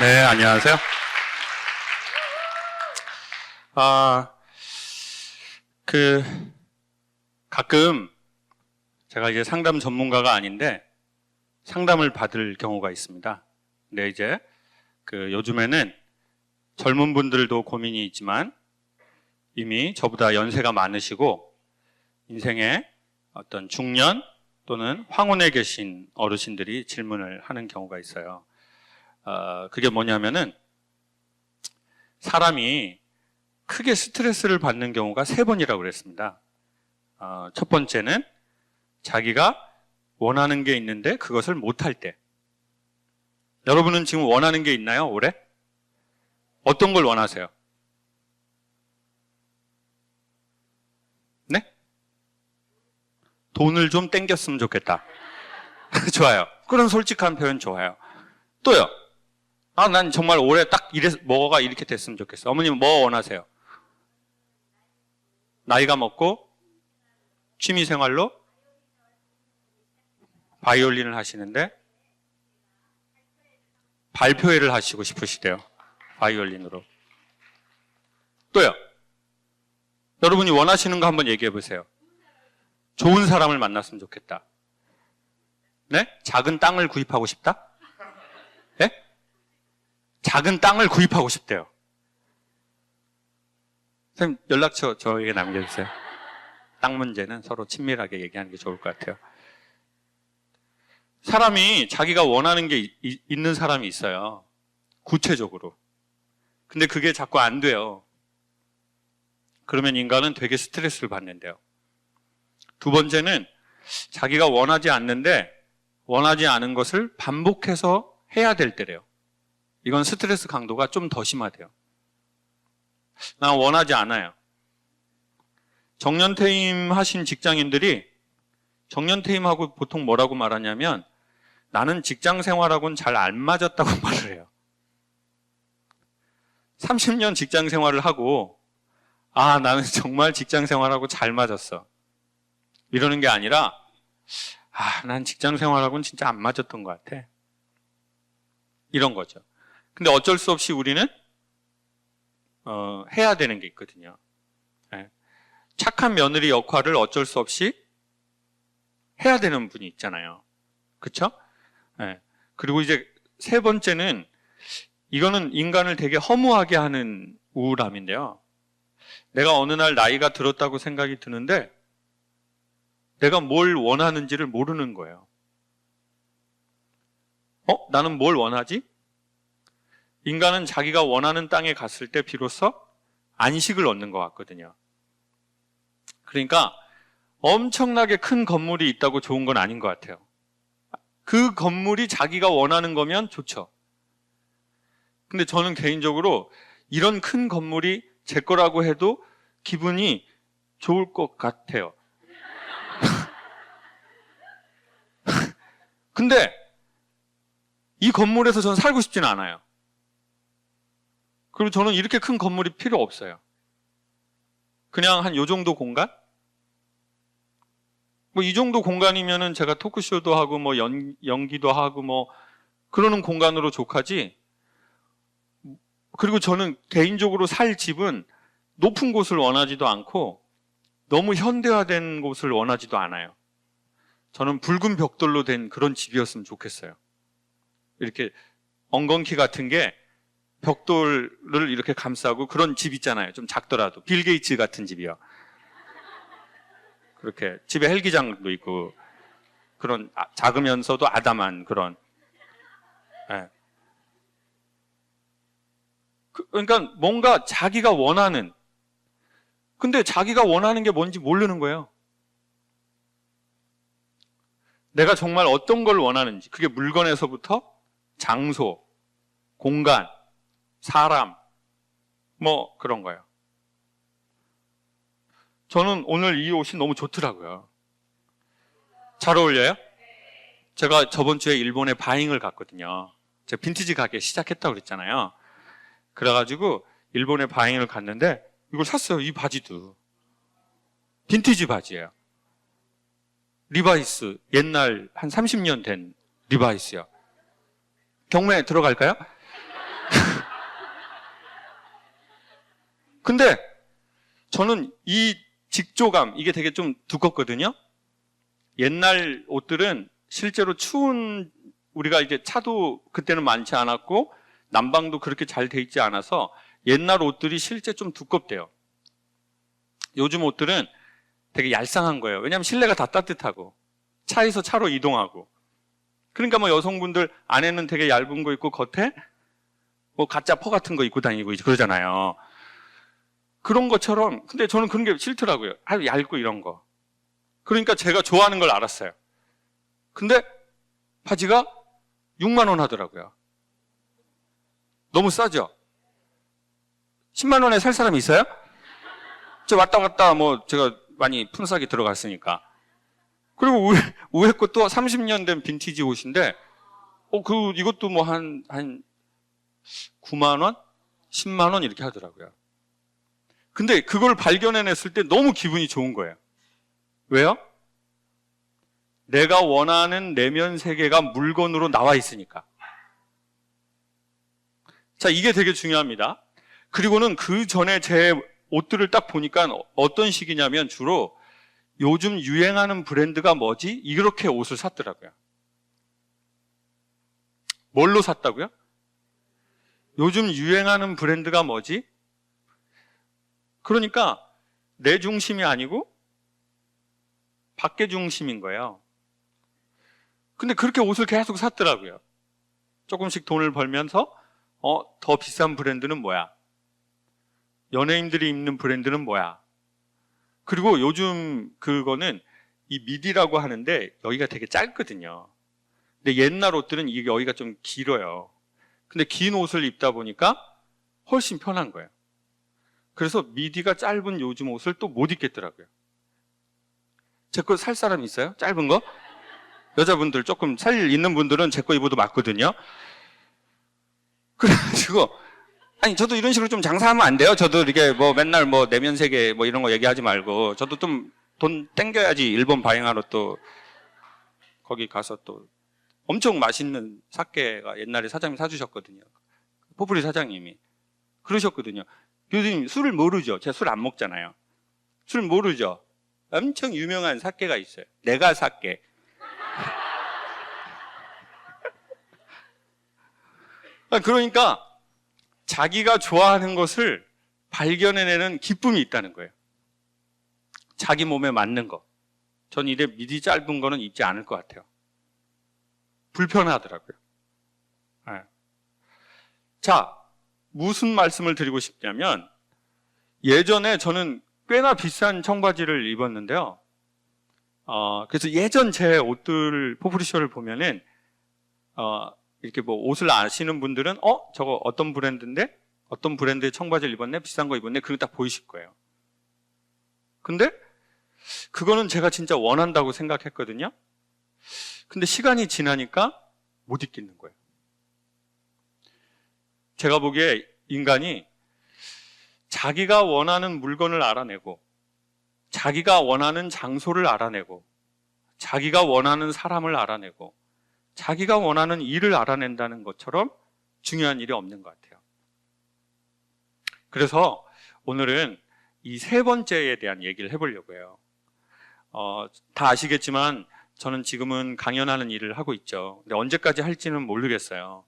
네, 안녕하세요. 그, 가끔 제가 이제 상담 전문가가 아닌데 상담을 받을 경우가 있습니다. 근데 이제 요즘에는 젊은 분들도 고민이 있지만 이미 저보다 연세가 많으시고 인생의 어떤 중년 또는 황혼에 계신 어르신들이 질문을 하는 경우가 있어요. 그게 뭐냐면은 사람이 크게 스트레스를 받는 경우가 3번이라고 그랬습니다. 첫 번째는 자기가 원하는 게 있는데 그것을 못할 때. 여러분은 지금 원하는 게 있나요, 올해? 어떤 걸 원하세요? 네? 돈을 좀 땡겼으면 좋겠다. 좋아요. 그런 솔직한 표현 좋아요. 또요? 난 정말 올해 딱 뭐가 이렇게 됐으면 좋겠어. 어머님 뭐 원하세요? 나이가 먹고 취미생활로 바이올린을 하시는데 발표회를 하시고 싶으시대요. 바이올린으로. 또요? 여러분이 원하시는 거 한번 얘기해 보세요. 좋은 사람을 만났으면 좋겠다. 네? 작은 땅을 구입하고 싶다? 네? 작은 땅을 구입하고 싶대요. 선생님 연락처 저에게 남겨주세요. 땅 문제는 서로 친밀하게 얘기하는 게 좋을 것 같아요. 사람이 자기가 원하는 게 있는 사람이 있어요. 구체적으로. 근데 그게 자꾸 안 돼요. 그러면 인간은 되게 스트레스를 받는데요. 두 번째는 자기가 원하지 않는데 원하지 않은 것을 반복해서 해야 될 때래요. 이건 스트레스 강도가 좀 더 심하대요. 난 원하지 않아요. 정년퇴임 하신 직장인들이 정년퇴임하고 보통 뭐라고 말하냐면 나는 직장 생활하고는 잘 안 맞았다고 말을 해요. 30년 직장 생활을 하고 나는 정말 직장 생활하고 잘 맞았어. 이러는 게 아니라 난 직장 생활하고는 진짜 안 맞았던 것 같아. 이런 거죠. 근데 어쩔 수 없이 우리는 해야 되는 게 있거든요. 네. 착한 며느리 역할을 어쩔 수 없이 해야 되는 분이 있잖아요. 그렇죠? 네. 그리고 이제 3번째는 이거는 인간을 되게 허무하게 하는 우울함인데요. 내가 어느 날 나이가 들었다고 생각이 드는데 내가 뭘 원하는지를 모르는 거예요. 나는 뭘 원하지? 인간은 자기가 원하는 땅에 갔을 때 비로소 안식을 얻는 것 같거든요. 그러니까 엄청나게 큰 건물이 있다고 좋은 건 아닌 것 같아요. 그 건물이 자기가 원하는 거면 좋죠. 근데 저는 개인적으로 이런 큰 건물이 제 거라고 해도 기분이 좋을 것 같아요. 근데 이 건물에서 저는 살고 싶지는 않아요. 그리고 저는 이렇게 큰 건물이 필요 없어요. 그냥 한 요 정도 공간? 뭐 이 정도 공간이면은 제가 토크쇼도 하고 뭐 연기도 하고 뭐 그러는 공간으로 족하지. 그리고 저는 개인적으로 살 집은 높은 곳을 원하지도 않고 너무 현대화된 곳을 원하지도 않아요. 저는 붉은 벽돌로 된 그런 집이었으면 좋겠어요. 이렇게 엉겅키 같은 게 벽돌을 이렇게 감싸고 그런 집 있잖아요. 좀 작더라도. 빌 게이츠 같은 집이요. 그렇게 집에 헬기장도 있고 그런 작으면서도 아담한 그런. 네. 그러니까 뭔가 자기가 원하는, 근데 자기가 원하는 게 뭔지 모르는 거예요. 내가 정말 어떤 걸 원하는지. 그게 물건에서부터 장소, 공간, 사람, 뭐 그런 거예요. 저는 오늘 이 옷이 너무 좋더라고요. 잘 어울려요? 제가 저번 주에 일본에 바잉을 갔거든요. 제가 빈티지 가게 시작했다고 그랬잖아요. 그래가지고 일본에 바잉을 갔는데 이걸 샀어요. 이 바지도. 빈티지 바지예요. 리바이스, 옛날 한 30년 된 리바이스요. 경매 들어갈까요? 근데 저는 이 직조감, 이게 되게 좀 두껍거든요. 옛날 옷들은 실제로 추운, 우리가 이제 차도 그때는 많지 않았고 난방도 그렇게 잘 돼 있지 않아서 옛날 옷들이 실제 좀 두껍대요. 요즘 옷들은 되게 얄쌍한 거예요. 왜냐하면 실내가 다 따뜻하고 차에서 차로 이동하고, 그러니까 뭐 여성분들 안에는 되게 얇은 거 입고 겉에 뭐 가짜 퍼 같은 거 입고 다니고 이제 그러잖아요. 그런 것처럼. 근데 저는 그런 게 싫더라고요. 아주 얇고 이런 거. 그러니까 제가 좋아하는 걸 알았어요. 근데 바지가 6만 원 하더라고요. 너무 싸죠? 10만 원에 살 사람이 있어요? 저 왔다 갔다 뭐 제가 많이 푼싸게 들어갔으니까. 그리고 위에 것도 30년 된 빈티지 옷인데, 이것도 뭐 한 9만 원? 10만 원 이렇게 하더라고요. 근데 그걸 발견해냈을 때 너무 기분이 좋은 거예요. 왜요? 내가 원하는 내면 세계가 물건으로 나와 있으니까. 자, 이게 되게 중요합니다. 그리고는 그 전에 제 옷들을 딱 보니까 어떤 식이냐면 주로 요즘 유행하는 브랜드가 뭐지? 이렇게 옷을 샀더라고요. 뭘로 샀다고요? 요즘 유행하는 브랜드가 뭐지? 그러니까 내 중심이 아니고 밖에 중심인 거예요. 근데 그렇게 옷을 계속 샀더라고요. 조금씩 돈을 벌면서 더 비싼 브랜드는 뭐야? 연예인들이 입는 브랜드는 뭐야? 그리고 요즘 그거는 이 미디라고 하는데 여기가 되게 짧거든요. 근데 옛날 옷들은 이게 여기가 좀 길어요. 근데 긴 옷을 입다 보니까 훨씬 편한 거예요. 그래서 미디가 짧은 요즘 옷을 또 못 입겠더라고요. 제 거 살 사람 있어요? 짧은 거? 여자분들 조금 살 있는 분들은 제 거 입어도 맞거든요. 그래가지고 아니 저도 이런 식으로 좀 장사하면 안 돼요? 저도 이렇게 뭐 맨날 뭐 내면 세계 뭐 이런 거 얘기하지 말고 저도 좀 돈 땡겨야지. 일본 바행하러 또 거기 가서 또 엄청 맛있는 사케가 옛날에 사장님 사주셨거든요. 포프리 사장님이 그러셨거든요. 교수님 술을 모르죠? 제가 술 안 먹잖아요. 술 모르죠? 엄청 유명한 사케가 있어요. 내가 사케. 그러니까 자기가 좋아하는 것을 발견해내는 기쁨이 있다는 거예요. 자기 몸에 맞는 거. 전 이래 미디 짧은 거는 입지 않을 것 같아요. 불편하더라고요. 네. 자, 무슨 말씀을 드리고 싶냐면 예전에 저는 꽤나 비싼 청바지를 입었는데요. 그래서 예전 제 옷들 포프리쇼를 보면은 이렇게 뭐 옷을 아시는 분들은 저거 어떤 브랜드인데? 어떤 브랜드의 청바지를 입었네? 비싼 거 입었네? 그거 딱 보이실 거예요. 근데 그거는 제가 진짜 원한다고 생각했거든요. 근데 시간이 지나니까 못 입겠는 거예요. 제가 보기에 인간이 자기가 원하는 물건을 알아내고 자기가 원하는 장소를 알아내고 자기가 원하는 사람을 알아내고 자기가 원하는 일을 알아낸다는 것처럼 중요한 일이 없는 것 같아요. 그래서 오늘은 이 세 번째에 대한 얘기를 해보려고 해요. 다 아시겠지만 저는 지금은 강연하는 일을 하고 있죠. 근데 언제까지 할지는 모르겠어요.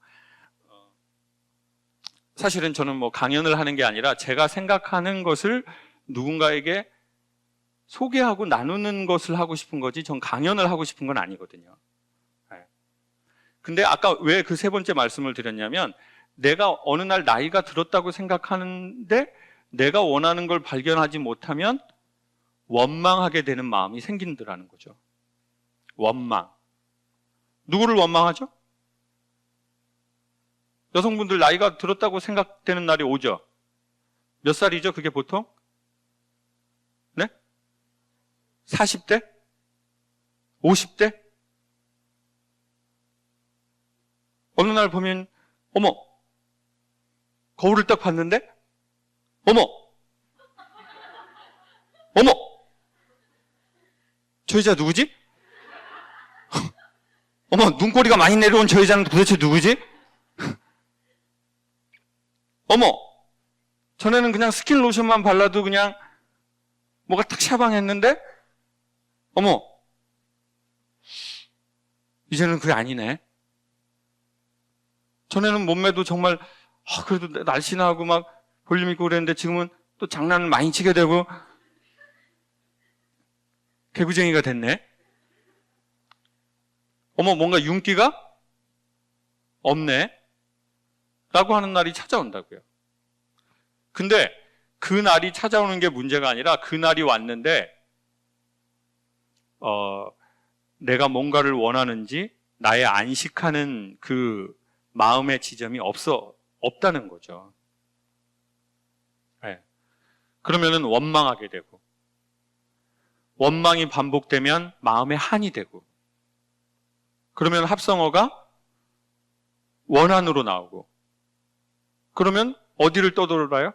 사실은 저는 뭐 강연을 하는 게 아니라 제가 생각하는 것을 누군가에게 소개하고 나누는 것을 하고 싶은 거지 전 강연을 하고 싶은 건 아니거든요. 근데 아까 왜 그 세 번째 말씀을 드렸냐면 내가 어느 날 나이가 들었다고 생각하는데 내가 원하는 걸 발견하지 못하면 원망하게 되는 마음이 생긴다는 거죠. 원망. 누구를 원망하죠? 여성분들 나이가 들었다고 생각되는 날이 오죠. 몇 살이죠? 그게 보통? 네? 40대? 50대? 어느 날 보면 어머 거울을 딱 봤는데 어머 저 여자 누구지? 어머 눈꼬리가 많이 내려온 저 여자는 도대체 누구지? 어머 전에는 그냥 스킨 로션만 발라도 그냥 뭐가 딱 샤방했는데, 어머, 이제는 그게 아니네. 전에는 몸매도 정말 그래도 날씬하고 막 볼륨 있고 그랬는데 지금은 또 장난을 많이 치게 되고 개구쟁이가 됐네. 어머, 뭔가 윤기가 없네 라고 하는 날이 찾아온다고요. 근데 그 날이 찾아오는 게 문제가 아니라 그 날이 왔는데 내가 뭔가를 원하는지 나의 안식하는 그 마음의 지점이 없다는 거죠. 네. 그러면은 원망하게 되고, 원망이 반복되면 마음의 한이 되고, 그러면 합성어가 원한으로 나오고, 그러면 어디를 떠돌아요?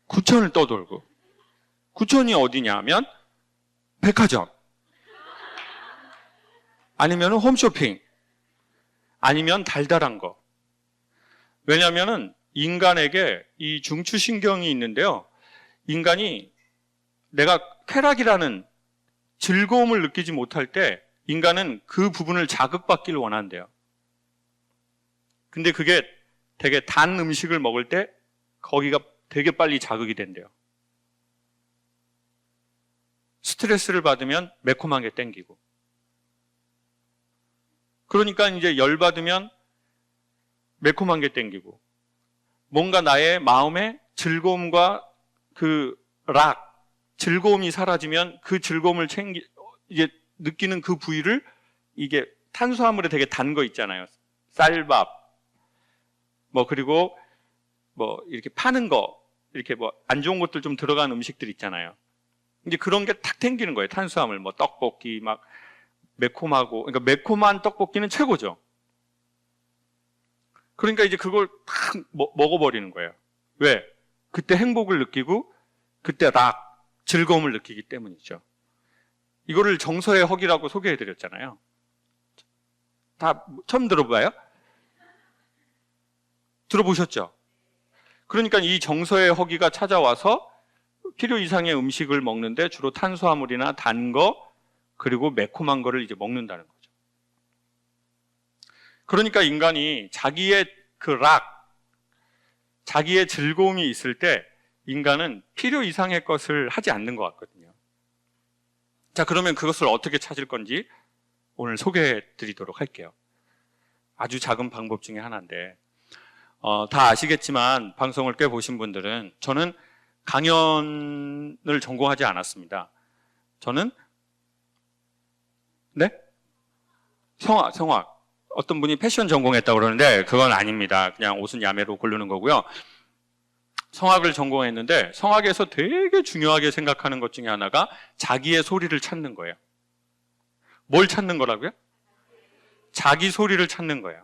구천을 떠돌고. 구천이 어디냐 하면 백화점, 아니면 홈쇼핑, 아니면 달달한 거. 왜냐하면 인간에게 이 중추신경이 있는데요. 인간이 내가 쾌락이라는 즐거움을 느끼지 못할 때 인간은 그 부분을 자극받기를 원한대요. 근데 그게 되게 단 음식을 먹을 때 거기가 되게 빨리 자극이 된대요. 스트레스를 받으면 매콤한 게 땡기고. 그러니까 이제 열받으면 매콤한 게 땡기고, 뭔가 나의 마음의 즐거움과 그 즐거움이 사라지면 그 즐거움을 이제 느끼는 그 부위를, 이게 탄수화물에 되게 단 거 있잖아요. 쌀밥, 그리고 이렇게 파는 거, 이렇게 안 좋은 것들 좀 들어간 음식들 있잖아요. 이제 그런 게 탁 땡기는 거예요. 탄수화물, 떡볶이, 매콤하고, 그러니까 매콤한 떡볶이는 최고죠. 그러니까 이제 그걸 탁 먹어버리는 거예요. 왜? 그때 행복을 느끼고, 그때 즐거움을 느끼기 때문이죠. 이거를 정서의 허기라고 소개해드렸잖아요. 다 처음 들어봐요? 들어보셨죠? 그러니까 이 정서의 허기가 찾아와서 필요 이상의 음식을 먹는데 주로 탄수화물이나 단 거, 그리고 매콤한 거를 이제 먹는다는 거죠. 그러니까 인간이 자기의 자기의 즐거움이 있을 때 인간은 필요 이상의 것을 하지 않는 것 같거든요. 자, 그러면 그것을 어떻게 찾을 건지 오늘 소개해 드리도록 할게요. 아주 작은 방법 중에 하나인데, 다 아시겠지만 방송을 꽤 보신 분들은 저는 강연을 전공하지 않았습니다. 저는 성악. 어떤 분이 패션 전공했다고 그러는데 그건 아닙니다. 그냥 옷은 야매로 고르는 거고요. 성악을 전공했는데 성악에서 되게 중요하게 생각하는 것 중에 하나가 자기의 소리를 찾는 거예요. 뭘 찾는 거라고요? 자기 소리를 찾는 거예요.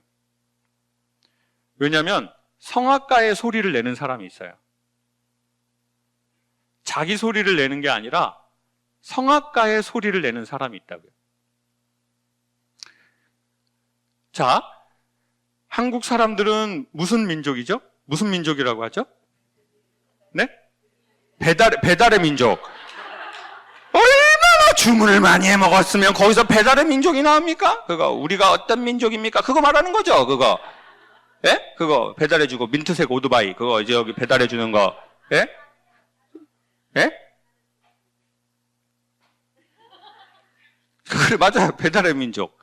왜냐하면 성악가의 소리를 내는 사람이 있어요. 자기 소리를 내는 게 아니라 성악가의 소리를 내는 사람이 있다고요. 자, 한국 사람들은 무슨 민족이죠? 무슨 민족이라고 하죠? 네? 배달의 민족. 얼마나 주문을 많이 해 먹었으면 거기서 배달의 민족이 나옵니까? 그거 우리가 어떤 민족입니까? 그거 말하는 거죠, 그거. 예? 그거 배달해주고 민트색 오토바이 그거 이제 여기 배달해주는 거. 예? 예? 그래, 맞아요. 배달의 민족.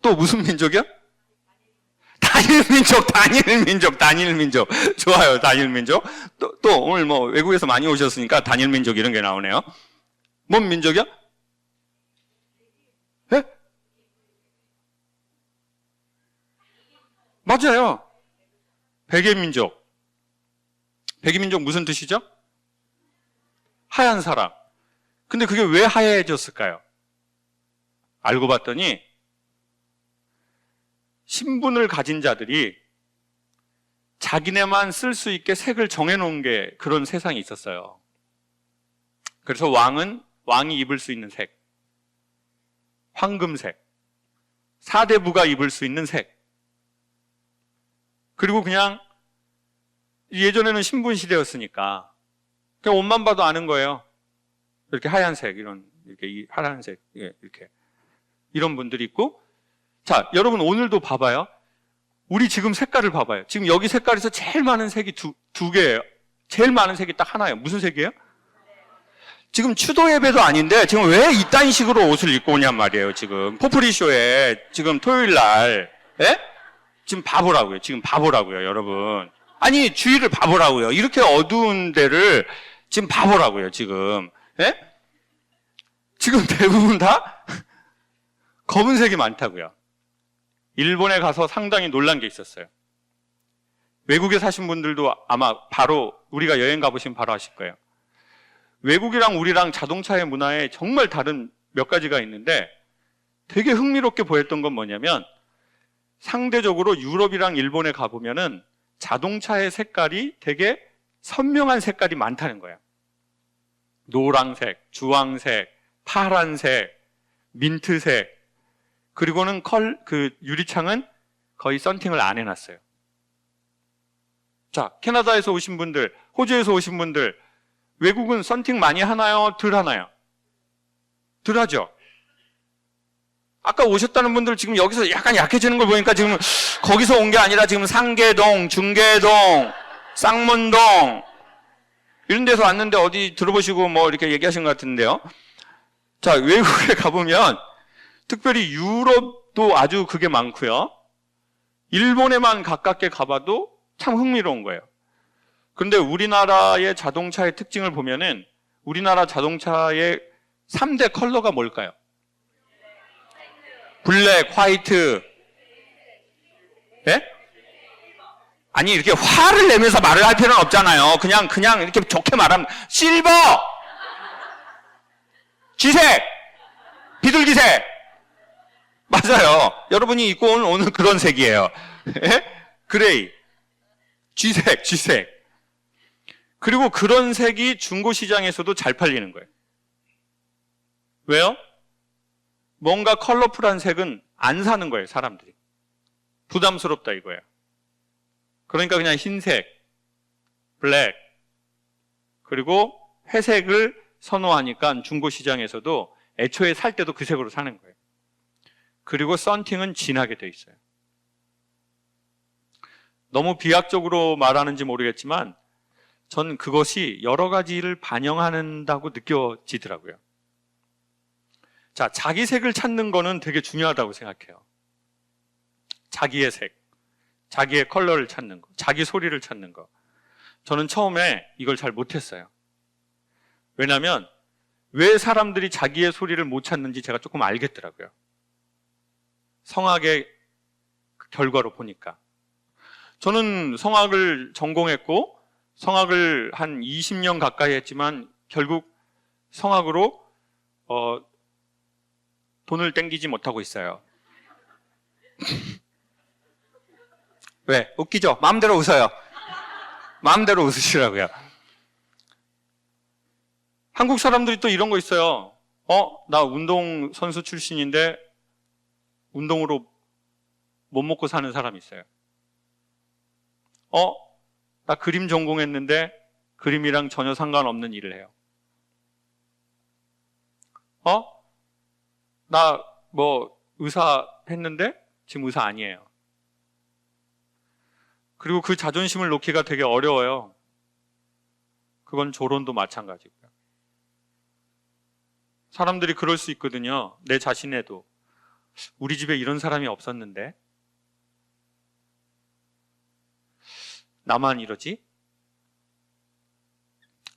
또 무슨 민족이요? 단일민족. 좋아요, 단일민족. 또 오늘 외국에서 많이 오셨으니까 단일민족 이런 게 나오네요. 뭔 민족이요? 예? 맞아요. 백의민족. 백의민족 무슨 뜻이죠? 하얀 사람. 근데 그게 왜 하얘졌을까요? 알고 봤더니 신분을 가진 자들이 자기네만 쓸 수 있게 색을 정해놓은 게 그런 세상이 있었어요. 그래서 왕이 입을 수 있는 색, 황금색, 사대부가 입을 수 있는 색, 그리고 그냥 예전에는 신분 시대였으니까 그냥 옷만 봐도 아는 거예요. 이렇게 하얀색, 이렇게 하얀색, 이렇게 이런 분들이 있고. 자, 여러분 오늘도 봐봐요. 우리 지금 색깔을 봐봐요. 지금 여기 색깔에서 제일 많은 색이 두 개예요. 제일 많은 색이 딱 하나예요. 무슨 색이에요? 지금 추도 예배도 아닌데 지금 왜 이딴 식으로 옷을 입고 오냔 말이에요. 지금 포프리쇼에 지금 토요일 날, 예? 지금 봐보라고요. 지금 봐보라고요, 여러분. 아니 주위를 봐보라고요. 이렇게 어두운 데를 지금 봐보라고요. 지금, 예? 지금 대부분 다 검은색이 많다고요. 일본에 가서 상당히 놀란 게 있었어요. 외국에 사신 분들도 아마 바로 우리가 여행 가보시면 바로 아실 거예요. 외국이랑 우리랑 자동차의 문화에 정말 다른 몇 가지가 있는데 되게 흥미롭게 보였던 건 뭐냐면 상대적으로 유럽이랑 일본에 가보면은 자동차의 색깔이 되게 선명한 색깔이 많다는 거예요. 노란색, 주황색, 파란색, 민트색, 그리고는 유리창은 거의 썬팅을 안 해놨어요. 자, 캐나다에서 오신 분들, 호주에서 오신 분들, 외국은 썬팅 많이 하나요? 덜 하나요? 덜 하죠? 아까 오셨다는 분들 지금 여기서 약간 약해지는 걸 보니까 지금 거기서 온 게 아니라 지금 상계동, 중계동, 쌍문동 이런 데서 왔는데 어디 들어보시고 뭐 이렇게 얘기하신 것 같은데요. 자, 외국에 가보면 특별히 유럽도 아주 그게 많고요. 일본에만 가깝게 가봐도 참 흥미로운 거예요. 그런데 우리나라의 자동차의 특징을 보면은 우리나라 자동차의 3대 컬러가 뭘까요? 블랙, 화이트, 예? 아니 이렇게 화를 내면서 말을 할 필요는 없잖아요. 그냥 이렇게 좋게 말하면 실버, 쥐색, 비둘기색. 맞아요. 여러분이 입고 온 오늘 그런 색이에요. 예? 그레이, 쥐색. 그리고 그런 색이 중고시장에서도 잘 팔리는 거예요. 왜요? 뭔가 컬러풀한 색은 안 사는 거예요, 사람들이. 부담스럽다 이거예요. 그러니까 그냥 흰색, 블랙, 그리고 회색을 선호하니까 중고시장에서도 애초에 살 때도 그 색으로 사는 거예요. 그리고 썬팅은 진하게 돼 있어요. 너무 비약적으로 말하는지 모르겠지만 전 그것이 여러 가지를 반영한다고 느껴지더라고요. 자, 자기 색을 찾는 거는 되게 중요하다고 생각해요. 자기의 색, 자기의 컬러를 찾는 거, 자기 소리를 찾는 거. 저는 처음에 이걸 잘 못했어요. 왜냐하면 왜 사람들이 자기의 소리를 못 찾는지 제가 조금 알겠더라고요. 성악의 결과로 보니까. 저는 성악을 전공했고 성악을 한 20년 가까이 했지만 결국 성악으로 돈을 땡기지 못하고 있어요. 왜? 웃기죠? 마음대로 웃어요. 마음대로 웃으시라고요. 한국 사람들이 또 이런 거 있어요. 나 운동선수 출신인데 운동으로 못 먹고 사는 사람이 있어요. 나 그림 전공했는데 그림이랑 전혀 상관없는 일을 해요. 나 뭐 의사 했는데 지금 의사 아니에요. 그리고 그 자존심을 놓기가 되게 어려워요. 그건 조론도 마찬가지고요. 사람들이 그럴 수 있거든요. 내 자신에도. 우리 집에 이런 사람이 없었는데 나만 이러지?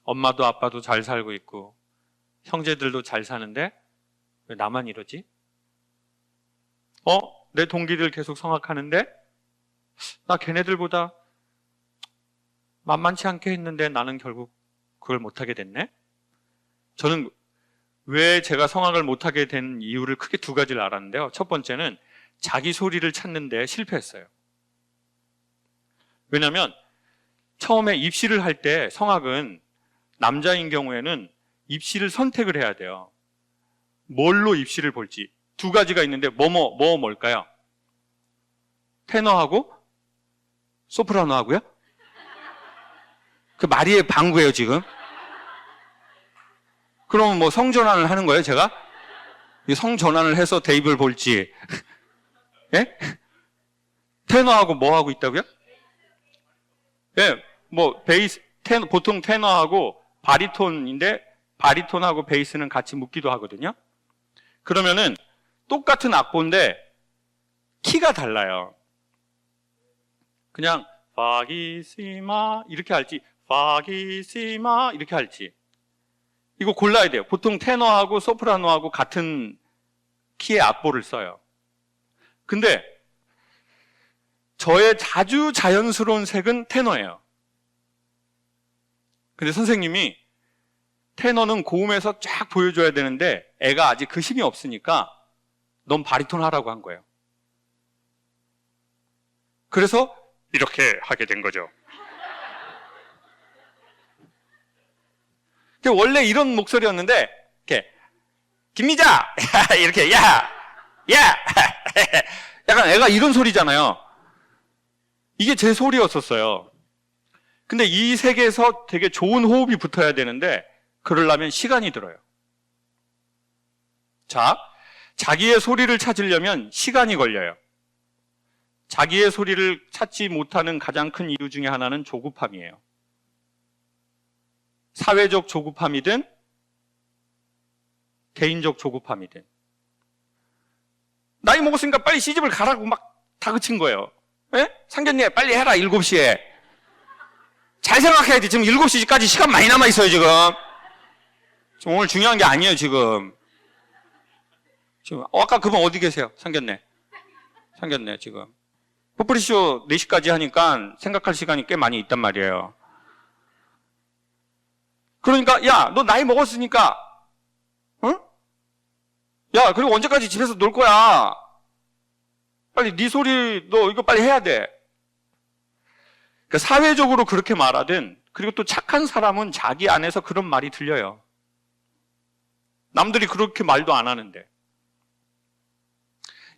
엄마도 아빠도 잘 살고 있고 형제들도 잘 사는데 왜 나만 이러지? 내 동기들 계속 성악하는데 나 걔네들보다 만만치 않게 했는데 나는 결국 그걸 못하게 됐네? 저는 왜 제가 성악을 못하게 된 이유를 크게 두 가지를 알았는데요. 첫 번째는 자기 소리를 찾는 데 실패했어요. 왜냐하면 처음에 입시를 할 때 성악은 남자인 경우에는 입시를 선택을 해야 돼요. 뭘로 입시를 볼지. 두 가지가 있는데 뭘까요? 테너하고 소프라노 하고요? 그 말이 방구예요, 지금? 그럼 뭐 성전환을 하는 거예요, 제가? 성전환을 해서 대입을 볼지. 예? 테너하고 뭐 하고 있다고요? 예, 뭐 베이스, 보통 테너하고 바리톤인데 바리톤하고 베이스는 같이 묶기도 하거든요. 그러면은 똑같은 악보인데 키가 달라요. 그냥 파기시마 이렇게 할지 파기시마 이렇게 할지 이거 골라야 돼요. 보통 테너하고 소프라노하고 같은 키의 악보를 써요. 근데 저의 아주 자연스러운 색은 테너예요. 근데 선생님이 테너는 고음에서 쫙 보여줘야 되는데 애가 아직 그 힘이 없으니까 넌 바리톤 하라고 한 거예요. 그래서 이렇게 하게 된 거죠. 원래 이런 목소리였는데 이렇게 김미자 이렇게 야 약간 애가 이런 소리잖아요. 이게 제 소리였었어요. 근데 이 색에서 되게 좋은 호흡이 붙어야 되는데 그러려면 시간이 들어요. 자, 자기의 소리를 찾으려면 시간이 걸려요. 자기의 소리를 찾지 못하는 가장 큰 이유 중에 하나는 조급함이에요. 사회적 조급함이든 개인적 조급함이든. 나이 먹었으니까 빨리 시집을 가라고 막 다그친 거예요. 예? 상견례 빨리 해라 7시에. 잘 생각해야지. 지금 7시까지 시간 많이 남아있어요 지금. 지금 오늘 중요한 게 아니에요 지금. 아까 그분 어디 계세요? 상견례 지금 포프리쇼 4시까지 하니까 생각할 시간이 꽤 많이 있단 말이에요. 그러니까 야 너 나이 먹었으니까 응? 야 그리고 언제까지 집에서 놀 거야. 빨리 네 소리 너 이거 빨리 해야 돼. 그러니까 사회적으로 그렇게 말하든 그리고 또 착한 사람은 자기 안에서 그런 말이 들려요. 남들이 그렇게 말도 안 하는데.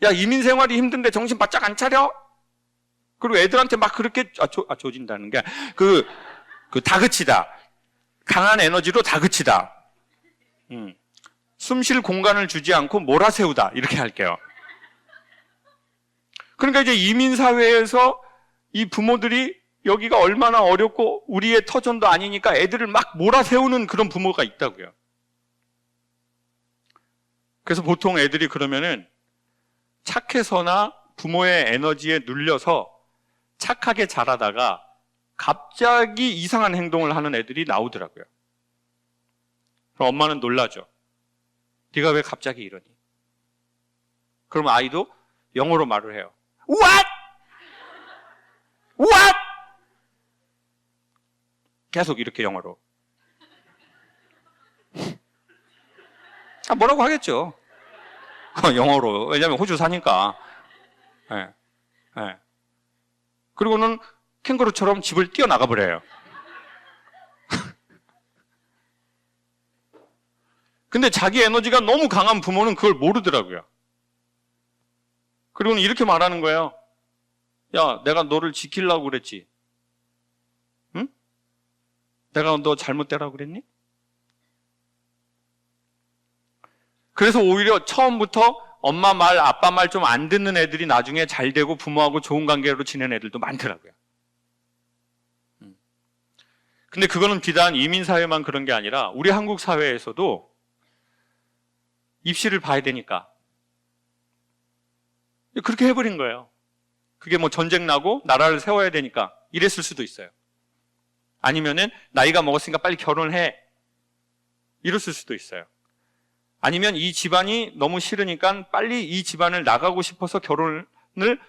야 이민 생활이 힘든데 정신 바짝 안 차려? 그리고 애들한테 막 그렇게 조진다는 게 그 다그치다. 강한 에너지로 다그치다. 숨 쉴 공간을 주지 않고 몰아세우다. 이렇게 할게요. 그러니까 이제 이민 사회에서 이 부모들이 여기가 얼마나 어렵고 우리의 터전도 아니니까 애들을 막 몰아세우는 그런 부모가 있다고요. 그래서 보통 애들이 그러면은 착해서나 부모의 에너지에 눌려서 착하게 자라다가 갑자기 이상한 행동을 하는 애들이 나오더라고요. 그럼 엄마는 놀라죠. 네가 왜 갑자기 이러니? 그럼 아이도 영어로 말을 해요. What? What? 계속 이렇게 영어로. 뭐라고 하겠죠. 영어로. 왜냐하면 호주 사니까. 네. 네. 그리고는 캥거루처럼 집을 뛰어나가 버려요. 근데 자기 에너지가 너무 강한 부모는 그걸 모르더라고요. 그리고는 이렇게 말하는 거예요. 야, 내가 너를 지키려고 그랬지. 응? 내가 너 잘못되라고 그랬니? 그래서 오히려 처음부터 엄마 말, 아빠 말 좀 안 듣는 애들이 나중에 잘 되고 부모하고 좋은 관계로 지내는 애들도 많더라고요. 근데 그거는 비단 이민사회만 그런 게 아니라 우리 한국 사회에서도 입시를 봐야 되니까 그렇게 해버린 거예요. 그게 뭐 전쟁 나고 나라를 세워야 되니까 이랬을 수도 있어요. 아니면은 나이가 먹었으니까 빨리 결혼해. 이랬을 수도 있어요. 아니면 이 집안이 너무 싫으니까 빨리 이 집안을 나가고 싶어서 결혼을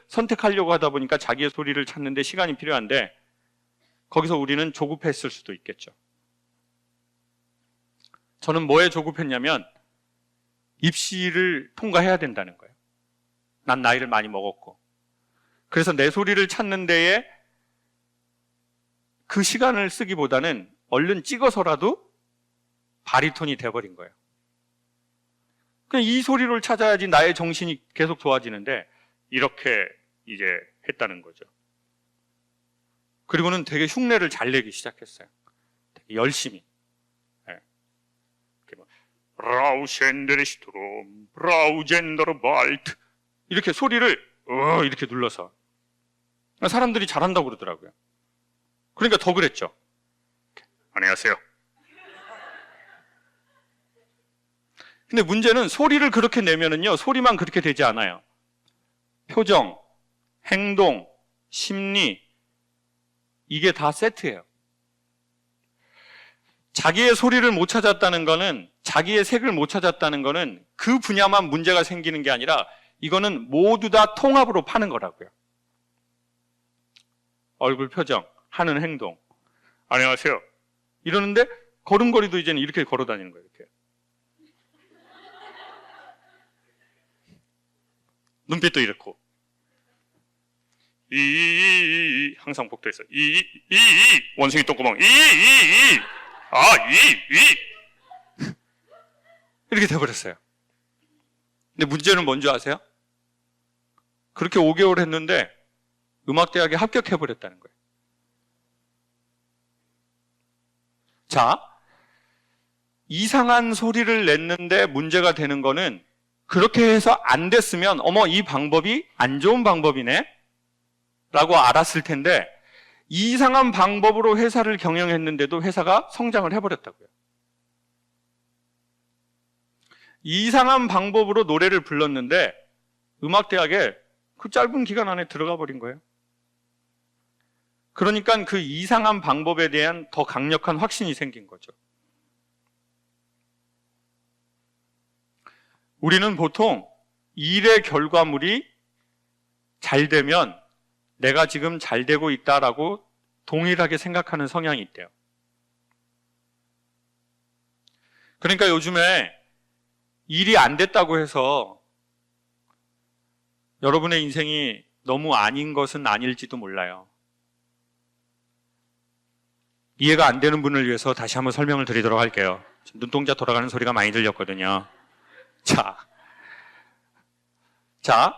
선택하려고 하다 보니까 자기의 소리를 찾는데 시간이 필요한데 거기서 우리는 조급했을 수도 있겠죠. 저는 뭐에 조급했냐면 입시를 통과해야 된다는 거예요. 난 나이를 많이 먹었고. 그래서 내 소리를 찾는 데에 그 시간을 쓰기보다는 얼른 찍어서라도 바리톤이 돼버린 거예요. 그냥 이 소리를 찾아야지 나의 정신이 계속 좋아지는데 이렇게 이제 했다는 거죠. 그리고는 되게 흉내를 잘 내기 시작했어요. 열심히. 라우셴데레시트롬, 라우젠더르발트 이렇게 소리를 이렇게 눌러서 사람들이 잘한다고 그러더라고요. 그러니까 더 그랬죠. 안녕하세요. 근데 문제는 소리를 그렇게 내면은요, 소리만 그렇게 되지 않아요. 표정, 행동, 심리, 이게 다 세트예요. 자기의 소리를 못 찾았다는 거는, 자기의 색을 못 찾았다는 거는 그 분야만 문제가 생기는 게 아니라 이거는 모두 다 통합으로 파는 거라고요. 얼굴 표정, 하는 행동. 안녕하세요. 이러는데 걸음걸이도 이제는 이렇게 걸어 다니는 거예요. 이렇게. 눈빛도 이렇고. 항상 복도에서 원숭이 똥구멍 이렇게 돼버렸어요. 근데 문제는 뭔지 아세요? 그렇게 5개월 했는데 음악대학에 합격해버렸다는 거예요. 자, 이상한 소리를 냈는데 문제가 되는 거는 그렇게 해서 안 됐으면 어머 이 방법이 안 좋은 방법이네 라고 알았을 텐데 이상한 방법으로 회사를 경영했는데도 회사가 성장을 해버렸다고요. 이상한 방법으로 노래를 불렀는데 음악대학에 그 짧은 기간 안에 들어가 버린 거예요. 그러니까 그 이상한 방법에 대한 더 강력한 확신이 생긴 거죠. 우리는 보통 일의 결과물이 잘 되면 내가 지금 잘 되고 있다라고 동일하게 생각하는 성향이 있대요. 그러니까 요즘에 일이 안 됐다고 해서 여러분의 인생이 너무 아닌 것은 아닐지도 몰라요. 이해가 안 되는 분을 위해서 다시 한번 설명을 드리도록 할게요. 눈동자 돌아가는 소리가 많이 들렸거든요. 자,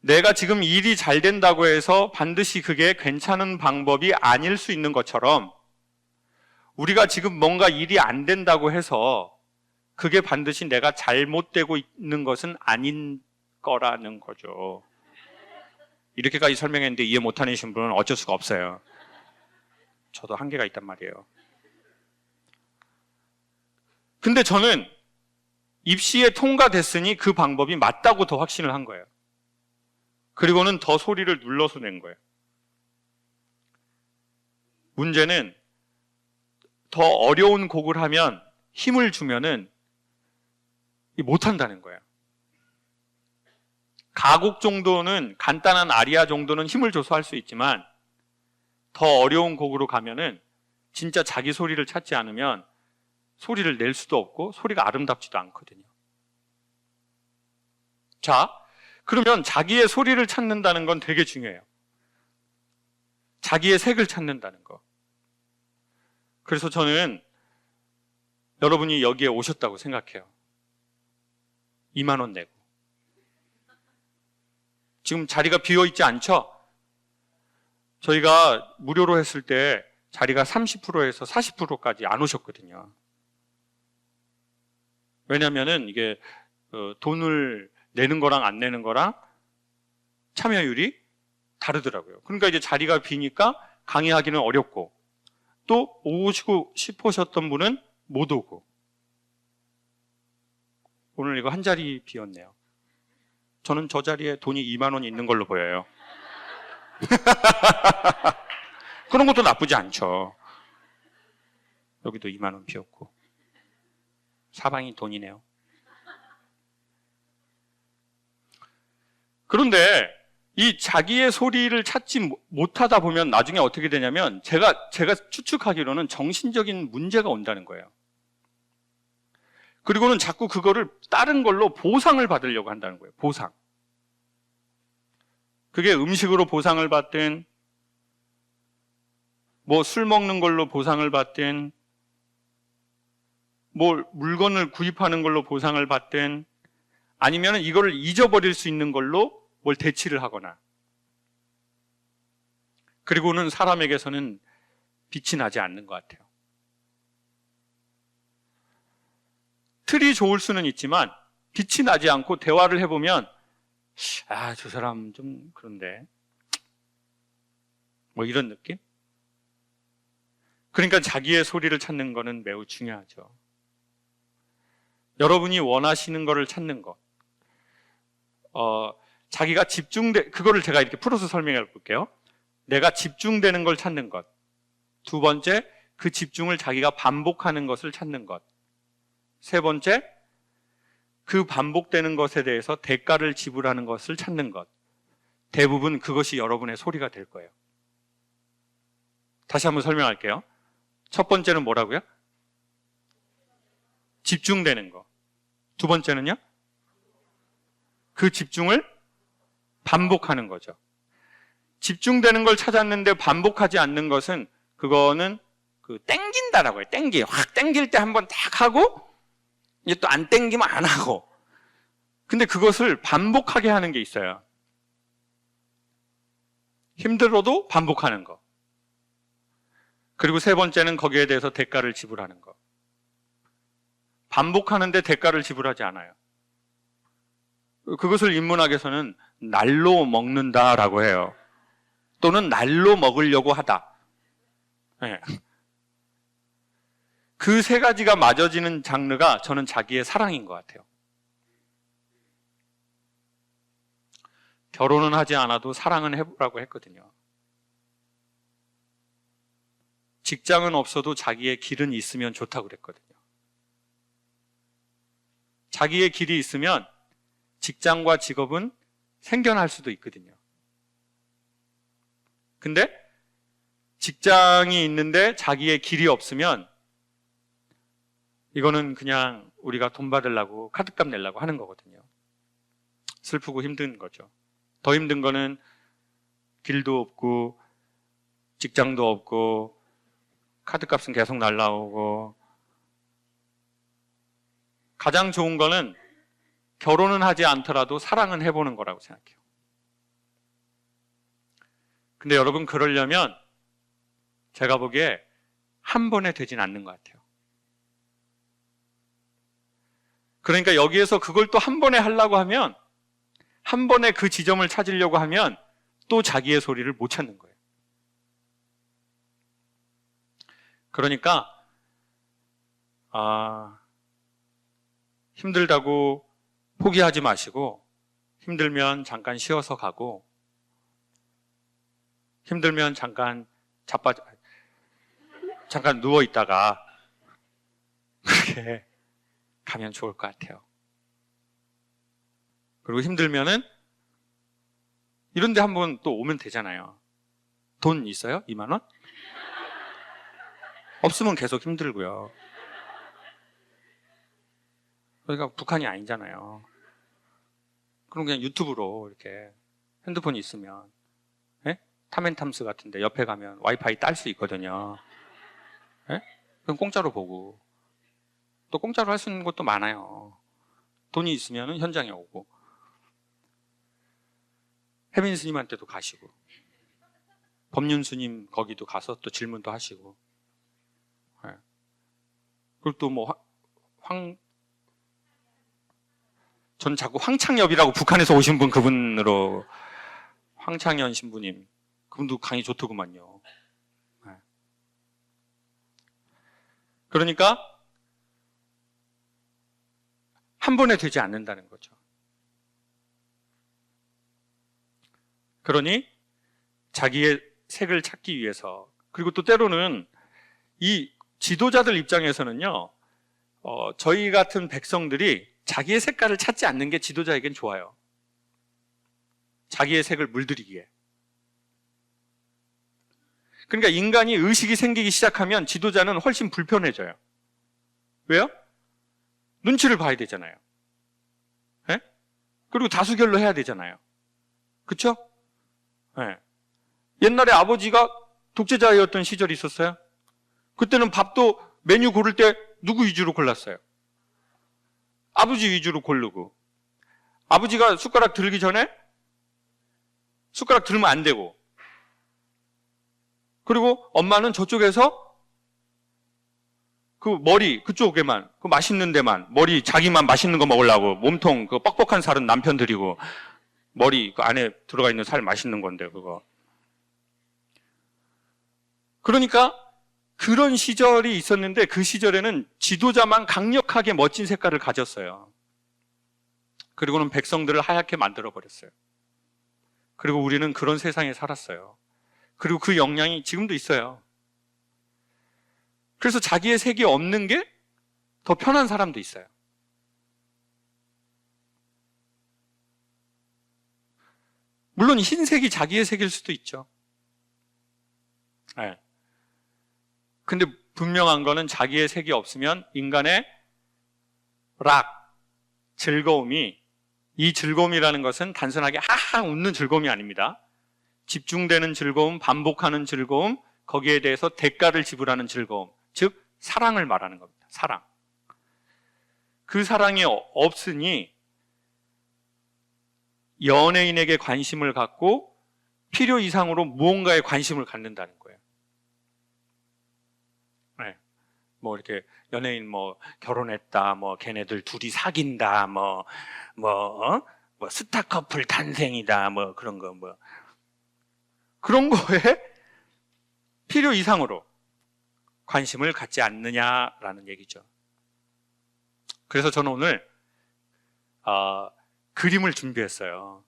내가 지금 일이 잘 된다고 해서 반드시 그게 괜찮은 방법이 아닐 수 있는 것처럼 우리가 지금 뭔가 일이 안 된다고 해서 그게 반드시 내가 잘못되고 있는 것은 아닌 거라는 거죠. 이렇게까지 설명했는데 이해 못하시는 분은 어쩔 수가 없어요. 저도 한계가 있단 말이에요. 근데 저는 입시에 통과됐으니 그 방법이 맞다고 더 확신을 한 거예요. 그리고는 더 소리를 눌러서 낸 거예요. 문제는 더 어려운 곡을 하면 힘을 주면은 못한다는 거예요. 가곡 정도는, 간단한 아리아 정도는 힘을 줘서 할 수 있지만 더 어려운 곡으로 가면은 진짜 자기 소리를 찾지 않으면 소리를 낼 수도 없고 소리가 아름답지도 않거든요. 자, 그러면 자기의 소리를 찾는다는 건 되게 중요해요. 자기의 색을 찾는다는 거. 그래서 저는 여러분이 여기에 오셨다고 생각해요. 2만 원 내고. 지금 자리가 비어있지 않죠? 저희가 무료로 했을 때 자리가 30%에서 40%까지 안 오셨거든요. 왜냐면은 이게 돈을 내는 거랑 안 내는 거랑 참여율이 다르더라고요. 그러니까 이제 자리가 비니까 강의하기는 어렵고 또 오시고 싶으셨던 분은 못 오고. 오늘 이거 한 자리 비었네요. 저는 저 자리에 돈이 2만 원 있는 걸로 보여요. 그런 것도 나쁘지 않죠. 여기도 2만 원 비었고 사방이 돈이네요. 그런데 이 자기의 소리를 찾지 못하다 보면 나중에 어떻게 되냐면 제가 추측하기로는 정신적인 문제가 온다는 거예요. 그리고는 자꾸 그거를 다른 걸로 보상을 받으려고 한다는 거예요. 보상. 그게 음식으로 보상을 받든 뭐 술 먹는 걸로 보상을 받든 뭐 물건을 구입하는 걸로 보상을 받든 아니면 이거를 잊어버릴 수 있는 걸로 뭘 대치를 하거나. 그리고는 사람에게서는 빛이 나지 않는 것 같아요. 틀이 좋을 수는 있지만 빛이 나지 않고 대화를 해보면 저 사람 좀 그런데 뭐 이런 느낌? 그러니까 자기의 소리를 찾는 거는 매우 중요하죠. 여러분이 원하시는 거를 찾는 것. 자기가 그거를 제가 이렇게 풀어서 설명해 볼게요. 내가 집중되는 걸 찾는 것. 두 번째, 그 집중을 자기가 반복하는 것을 찾는 것. 세 번째, 그 반복되는 것에 대해서 대가를 지불하는 것을 찾는 것. 대부분 그것이 여러분의 소리가 될 거예요. 다시 한번 설명할게요. 첫 번째는 뭐라고요? 집중되는 거. 두 번째는요? 그 집중을 반복하는 거죠. 집중되는 걸 찾았는데 반복하지 않는 것은 그거는 땡긴다라고 해요. 확 땡길 때 한번 딱 하고 이제 또 안 땡기면 안 하고. 근데 그것을 반복하게 하는 게 있어요. 힘들어도 반복하는 거. 그리고 세 번째는 거기에 대해서 대가를 지불하는 거. 반복하는데 대가를 지불하지 않아요. 그것을 인문학에서는 날로 먹는다라고 해요. 또는 날로 먹으려고 하다. 네. 그 세 가지가 맞아지는 장르가 저는 자기의 사랑인 것 같아요. 결혼은 하지 않아도 사랑은 해보라고 했거든요. 직장은 없어도 자기의 길은 있으면 좋다고 그랬거든요. 자기의 길이 있으면 직장과 직업은 생겨날 수도 있거든요. 근데 직장이 있는데 자기의 길이 없으면 이거는 그냥 우리가 돈 받으려고 카드값 내려고 하는 거거든요. 슬프고 힘든 거죠. 더 힘든 거는 길도 없고 직장도 없고 카드값은 계속 날라오고. 가장 좋은 거는 결혼은 하지 않더라도 사랑은 해보는 거라고 생각해요. 근데 여러분, 그러려면 제가 보기에 한 번에 되진 않는 것 같아요. 그러니까 여기에서 그걸 또 한 번에 하려고 하면, 한 번에 그 지점을 찾으려고 하면 또 자기의 소리를 못 찾는 거예요. 그러니까 힘들다고 포기하지 마시고, 힘들면 잠깐 쉬어서 가고, 힘들면 잠깐 누워 있다가 그렇게 가면 좋을 것 같아요. 그리고 힘들면은 이런 데 한번 또 오면 되잖아요. 돈 있어요? 2만 원? 없으면 계속 힘들고요. 그러니까 북한이 아니잖아요. 그럼 그냥 유튜브로 이렇게 핸드폰이 있으면, 예? 탐앤탐스 같은데 옆에 가면 와이파이 딸 수 있거든요. 예? 그럼 공짜로 보고, 또 공짜로 할 수 있는 것도 많아요. 돈이 있으면 현장에 오고, 혜민 스님한테도 가시고, 법륜 스님 거기도 가서 또 질문도 하시고, 예. 그리고 또 뭐 전 자꾸 황창엽이라고 북한에서 오신 분, 그분으로, 황창현 신부님, 그분도 강의 좋더구만요. 네. 그러니까 한 번에 되지 않는다는 거죠. 그러니 자기의 색을 찾기 위해서, 그리고 또 때로는 이 지도자들 입장에서는요, 저희 같은 백성들이 자기의 색깔을 찾지 않는 게 지도자에겐 좋아요. 자기의 색을 물들이기에. 그러니까 인간이 의식이 생기기 시작하면 지도자는 훨씬 불편해져요. 왜요? 눈치를 봐야 되잖아요. 네? 그리고 다수결로 해야 되잖아요. 그쵸? 네. 옛날에 아버지가 독재자였던 시절이 있었어요. 그때는 밥도 메뉴 고를 때 누구 위주로 골랐어요? 아버지 위주로 고르고, 아버지가 숟가락 들기 전에 숟가락 들면 안 되고, 그리고 엄마는 저쪽에서 그 머리 그쪽에만 그 맛있는 데만 머리 자기만 맛있는 거 먹으려고 몸통 그 뻑뻑한 살은 남편 드리고 머리 그 안에 들어가 있는 살 맛있는 건데 그거. 그러니까 그런 시절이 있었는데 그 시절에는 지도자만 강력하게 멋진 색깔을 가졌어요. 그리고는 백성들을 하얗게 만들어 버렸어요. 그리고 우리는 그런 세상에 살았어요. 그리고 그 영향이 지금도 있어요. 그래서 자기의 색이 없는 게 더 편한 사람도 있어요. 물론 흰색이 자기의 색일 수도 있죠. 네. 근데 분명한 거는 자기의 색이 없으면 인간의 즐거움이, 이 즐거움이라는 것은 단순하게 하하 웃는 즐거움이 아닙니다. 집중되는 즐거움, 반복하는 즐거움, 거기에 대해서 대가를 지불하는 즐거움, 즉 사랑을 말하는 겁니다. 사랑. 그 사랑이 없으니 연예인에게 관심을 갖고 필요 이상으로 무언가에 관심을 갖는다는 거예요. 네. 뭐 이렇게 연예인 뭐 결혼했다, 뭐 걔네들 둘이 사귄다, 뭐 스타 커플 탄생이다, 뭐 그런 거 그런 거에 필요 이상으로 관심을 갖지 않느냐라는 얘기죠. 그래서 저는 오늘 그림을 준비했어요.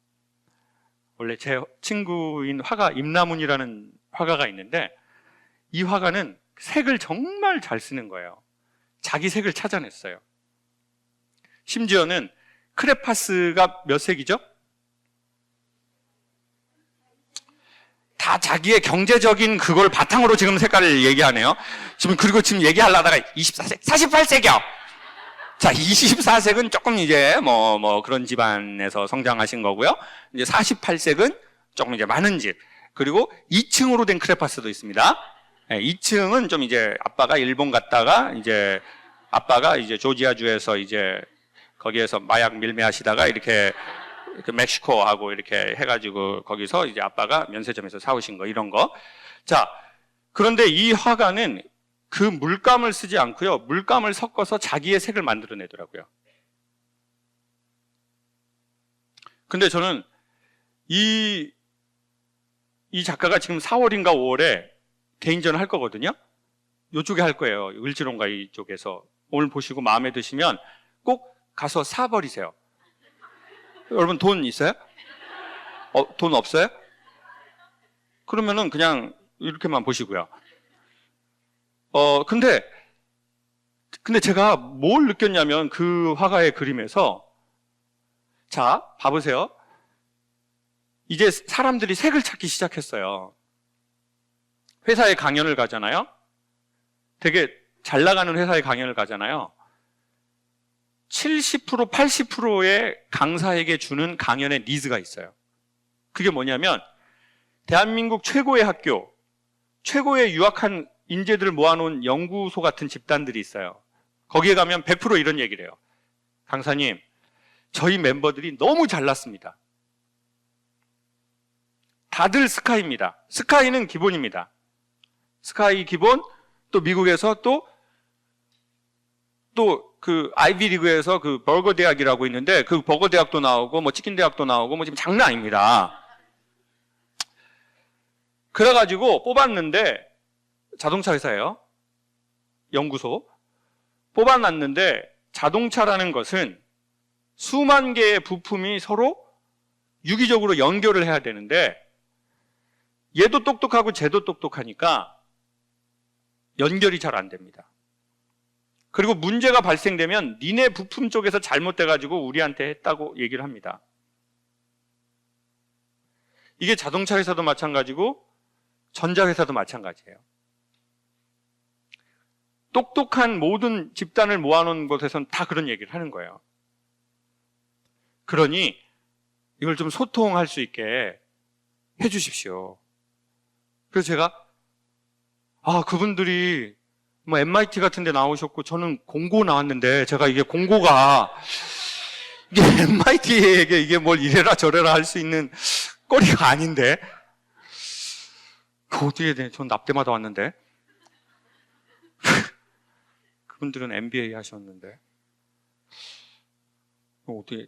원래 제 친구인 화가 임나문이라는 화가가 있는데 이 화가는 색을 정말 잘 쓰는 거예요. 자기 색을 찾아냈어요. 심지어는 크레파스가 몇 색이죠? 다 자기의 경제적인 그걸 바탕으로 지금 색깔을 얘기하네요. 그리고 지금 얘기하려다가 24색, 48색이요! 자, 24색은 조금 이제 그런 집안에서 성장하신 거고요. 이제 48색은 조금 이제 많은 집. 그리고 2층으로 된 크레파스도 있습니다. 네, 2층은 좀 이제 아빠가 일본 갔다가 이제 아빠가 이제 조지아주에서 이제 거기에서 마약 밀매하시다가 이렇게 멕시코하고 이렇게 해가지고 거기서 이제 아빠가 면세점에서 사오신 거 이런 거. 자, 그런데 이 화가는 그 물감을 쓰지 않고요. 물감을 섞어서 자기의 색을 만들어내더라고요. 근데 저는 이 작가가 지금 4월인가 5월에 개인전을 할 거거든요. 이쪽에 할 거예요. 을지론가 이쪽에서. 오늘 보시고 마음에 드시면 꼭 가서 사버리세요. 여러분 돈 있어요? 돈 없어요? 그러면은 그냥 이렇게만 보시고요. 근데 제가 뭘 느꼈냐면 그 화가의 그림에서 자, 봐보세요. 이제 사람들이 색을 찾기 시작했어요. 회사에 강연을 가잖아요. 되게 잘 나가는 회사에 강연을 가잖아요. 70%, 80%의 강사에게 주는 강연의 니즈가 있어요. 그게 뭐냐면 대한민국 최고의 학교, 최고의 유학한 인재들을 모아놓은 연구소 같은 집단들이 있어요. 거기에 가면 100% 이런 얘기를 해요. 강사님, 저희 멤버들이 너무 잘났습니다. 다들 스카이입니다. 스카이는 기본입니다. 스카이 기본, 또 미국에서 또 그 아이비리그에서 그 버거 대학이라고 있는데 그 버거 대학도 나오고 뭐 치킨 대학도 나오고 뭐 지금 장난 아닙니다. 그래가지고 뽑았는데 자동차 회사예요. 연구소. 뽑아놨는데 자동차라는 것은 수만 개의 부품이 서로 유기적으로 연결을 해야 되는데 얘도 똑똑하고 쟤도 똑똑하니까 연결이 잘 안 됩니다. 그리고 문제가 발생되면 니네 부품 쪽에서 잘못돼가지고 우리한테 했다고 얘기를 합니다. 이게 자동차 회사도 마찬가지고 전자회사도 마찬가지예요. 똑똑한 모든 집단을 모아놓은 곳에서는 다 그런 얘기를 하는 거예요. 그러니 이걸 좀 소통할 수 있게 해주십시오. 그래서 제가 그분들이 뭐 MIT 같은 데 나오셨고 저는 공고 나왔는데 제가 이게 공고가 이게 MIT에게 이게 뭘 이래라 저래라 할 수 있는 거리가 아닌데 그 어떻게 돼? 전 납땜하다 왔는데 그분들은 MBA 하셨는데 어떻게?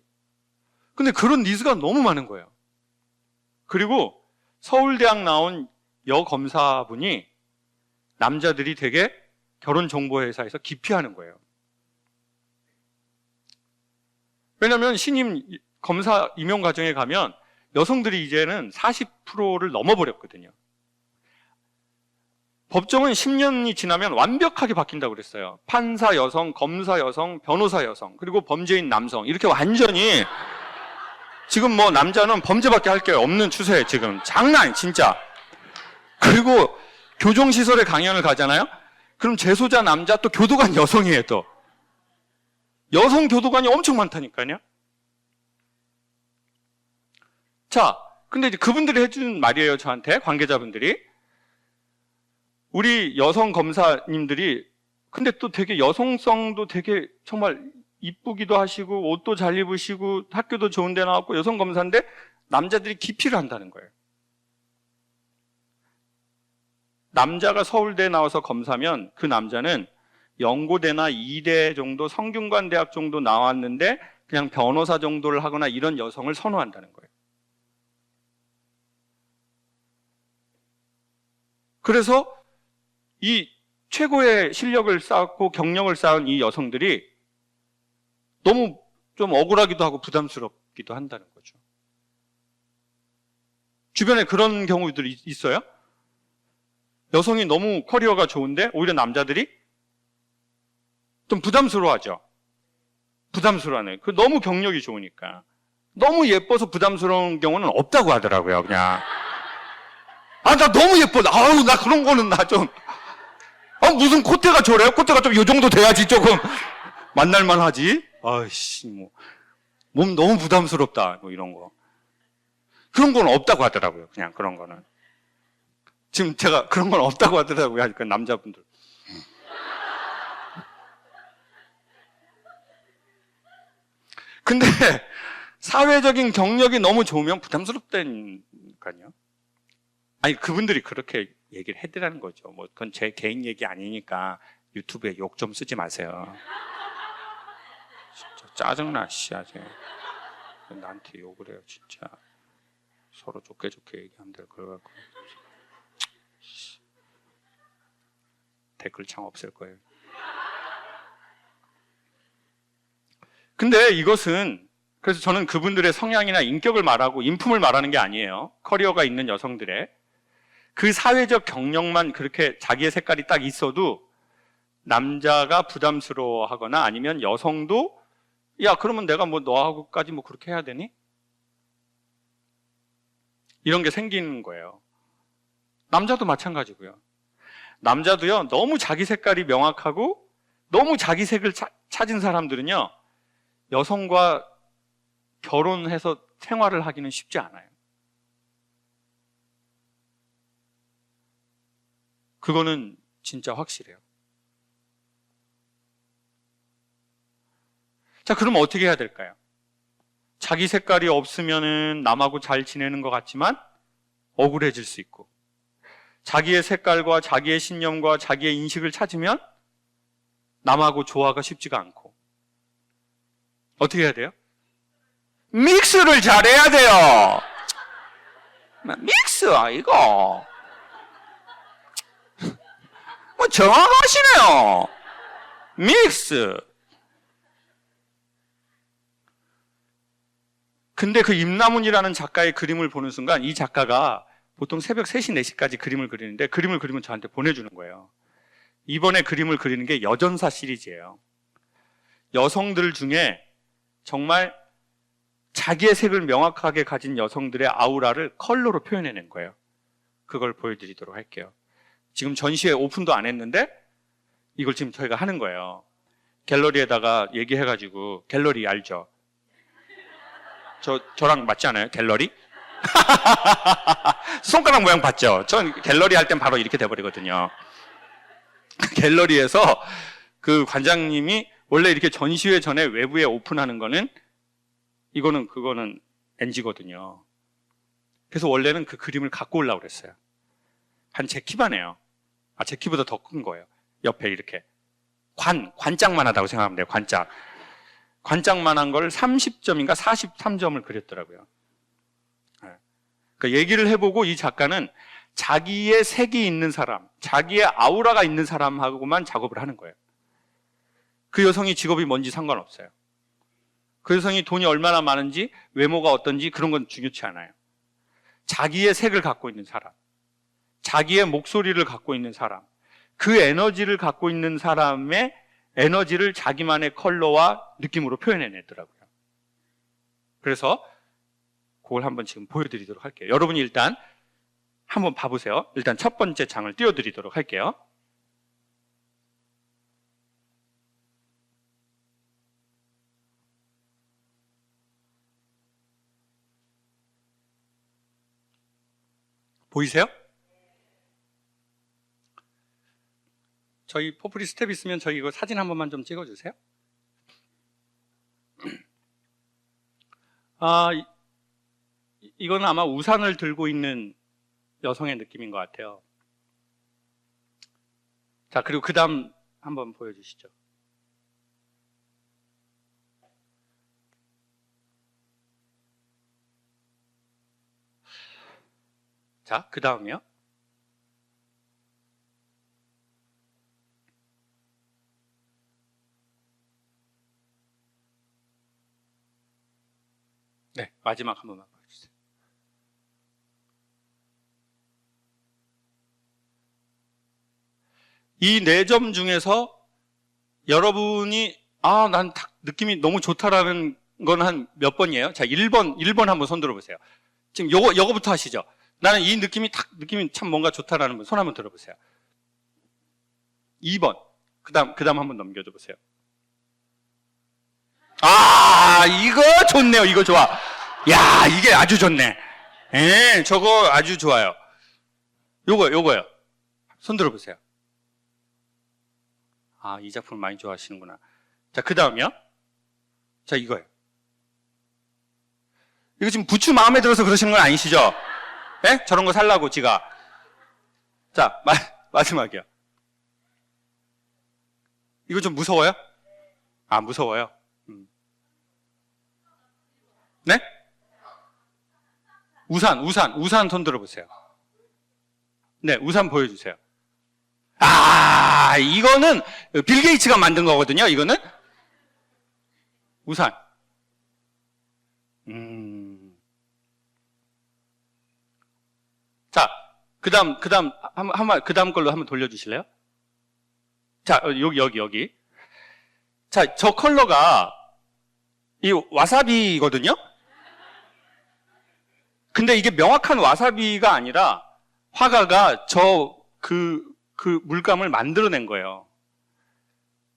근데 그런 니즈가 너무 많은 거예요. 그리고 서울대학 나온 여검사분이 남자들이 되게 결혼정보회사에서 기피하는 거예요. 왜냐하면 신임 검사 임용 과정에 가면 여성들이 이제는 40%를 넘어버렸거든요. 법정은 10년이 지나면 완벽하게 바뀐다고 그랬어요. 판사 여성, 검사 여성, 변호사 여성, 그리고 범죄인 남성, 이렇게 완전히 지금 뭐 남자는 범죄밖에 할 게 없는 추세에 지금 장난 진짜. 그리고 교정시설에 강연을 가잖아요. 그럼 재소자 남자 또 교도관 여성이에요. 또 여성 교도관이 엄청 많다니까요. 자, 근데 이제 그분들이 해주는 말이에요. 저한테 관계자분들이, 우리 여성 검사님들이 근데 또 되게 여성성도 되게 정말 이쁘기도 하시고 옷도 잘 입으시고 학교도 좋은 데 나왔고 여성 검사인데 남자들이 기피를 한다는 거예요. 남자가 서울대에 나와서 검사면 그 남자는 연고대나 이대 정도 성균관대학 정도 나왔는데 그냥 변호사 정도를 하거나 이런 여성을 선호한다는 거예요. 그래서 이 최고의 실력을 쌓고 경력을 쌓은 이 여성들이 너무 좀 억울하기도 하고 부담스럽기도 한다는 거죠. 주변에 그런 경우들이 있어요? 여성이 너무 커리어가 좋은데 오히려 남자들이 좀 부담스러워하죠. 부담스러워하네. 그 너무 경력이 좋으니까. 너무 예뻐서 부담스러운 경우는 없다고 하더라고요, 그냥. 아, 나 너무 예뻐. 아우, 나 그런 거는 나 좀. 아, 무슨 콧대가 저래요? 콧대가 좀 요 정도 돼야지 조금 만날만 하지. 아이씨, 뭐. 몸 너무 부담스럽다. 뭐 이런 거. 그런 건 없다고 하더라고요, 그냥 그런 거는. 지금 제가 그런 건 없다고 하더라고요, 하니까 남자분들. 근데 사회적인 경력이 너무 좋으면 부담스럽다니까요. 아니, 그분들이 그렇게 얘기를 해드라는 거죠. 뭐, 그건 제 개인 얘기 아니니까 유튜브에 욕 좀 쓰지 마세요. 진짜 짜증나, 씨, 아주. 나한테 욕을 해요, 진짜. 서로 좋게 얘기하면 될 걸 갖고. 댓글창 없을 거예요. 근데 이것은, 그래서 저는 그분들의 성향이나 인격을 말하고 인품을 말하는 게 아니에요. 커리어가 있는 여성들의. 그 사회적 경력만 그렇게 자기의 색깔이 딱 있어도 남자가 부담스러워하거나 아니면 여성도 야, 그러면 내가 뭐 너하고까지 뭐 그렇게 해야 되니? 이런 게 생기는 거예요. 남자도 마찬가지고요. 남자도요, 너무 자기 색깔이 명확하고 너무 자기 색을 찾은 사람들은요, 여성과 결혼해서 생활을 하기는 쉽지 않아요. 그거는 진짜 확실해요. 자, 그럼 어떻게 해야 될까요? 자기 색깔이 없으면은 남하고 잘 지내는 것 같지만 억울해질 수 있고, 자기의 색깔과 자기의 신념과 자기의 인식을 찾으면 남하고 조화가 쉽지가 않고. 어떻게 해야 돼요? 믹스를 잘해야 돼요. 믹스, 이거. 뭐 정확하시네요. 믹스. 근데 그 임나문이라는 작가의 그림을 보는 순간 이 작가가 보통 새벽 3시, 4시까지 그림을 그리는데 그림을 그리면 저한테 보내주는 거예요. 이번에 그림을 그리는 게 여전사 시리즈예요. 여성들 중에 정말 자기의 색을 명확하게 가진 여성들의 아우라를 컬러로 표현해낸 거예요. 그걸 보여드리도록 할게요. 지금 전시회 오픈도 안 했는데 이걸 지금 저희가 하는 거예요. 갤러리에다가 얘기해가지고, 갤러리 알죠? 저랑 맞지 않아요? 갤러리? 손가락 모양 봤죠? 전 갤러리 할 땐 바로 이렇게 돼버리거든요. 갤러리에서 그 관장님이 원래 이렇게 전시회 전에 외부에 오픈하는 거는 그거는 NG거든요. 그래서 원래는 그 그림을 갖고 오려고 그랬어요. 한 제 키만 해요. 제 키보다 더 큰 거예요. 옆에 이렇게 관짝만 하다고 생각하면 돼요. 관짝만 한 걸 30점인가 43점을 그렸더라고요. 그러니까 얘기를 해보고 이 작가는 자기의 색이 있는 사람, 자기의 아우라가 있는 사람하고만 작업을 하는 거예요. 그 여성이 직업이 뭔지 상관없어요. 그 여성이 돈이 얼마나 많은지, 외모가 어떤지 그런 건 중요치 않아요. 자기의 색을 갖고 있는 사람, 자기의 목소리를 갖고 있는 사람, 그 에너지를 갖고 있는 사람의 에너지를 자기만의 컬러와 느낌으로 표현해내더라고요. 그래서 그걸 한번 지금 보여드리도록 할게요. 여러분이 일단 한번 봐보세요. 일단 첫 번째 장을 띄워드리도록 할게요. 보이세요? 저희 포프리 스텝 있으면 저희 이거 사진 한 번만 좀 찍어주세요. 이거는 아마 우산을 들고 있는 여성의 느낌인 것 같아요. 자, 그리고 그 다음 한번 보여주시죠. 자, 그 다음이요. 네, 마지막 한 번만 보여주세요. 이 4점 중에서 여러분이 난 느낌이 너무 좋다라는 건 한 몇 번이에요? 자, 1번 한번 손 들어보세요. 지금 요거부터 하시죠. 나는 이 느낌이 참 뭔가 좋다라는 분 손 한번 들어보세요. 2번. 그 다음 한번 넘겨줘 보세요. 이거 좋네요. 이거 좋아. 야, 이게 아주 좋네. 저거 아주 좋아요. 요거요. 손 들어보세요. 이 작품 많이 좋아하시는구나. 자, 그 다음이요. 자, 이거요. 이거 지금 부추 마음에 들어서 그러시는 건 아니시죠? 예? 저런 거 살라고 지가. 자, 마지막이요. 이거 좀 무서워요? 무서워요. 네? 우산 손 들어보세요. 네, 우산 보여주세요. 이거는 빌 게이츠가 만든 거거든요, 이거는. 우산. 자, 그 다음 걸로 한번 돌려주실래요? 자, 여기. 자, 저 컬러가 이 와사비거든요? 근데 이게 명확한 와사비가 아니라 화가가 그 물감을 만들어낸 거예요.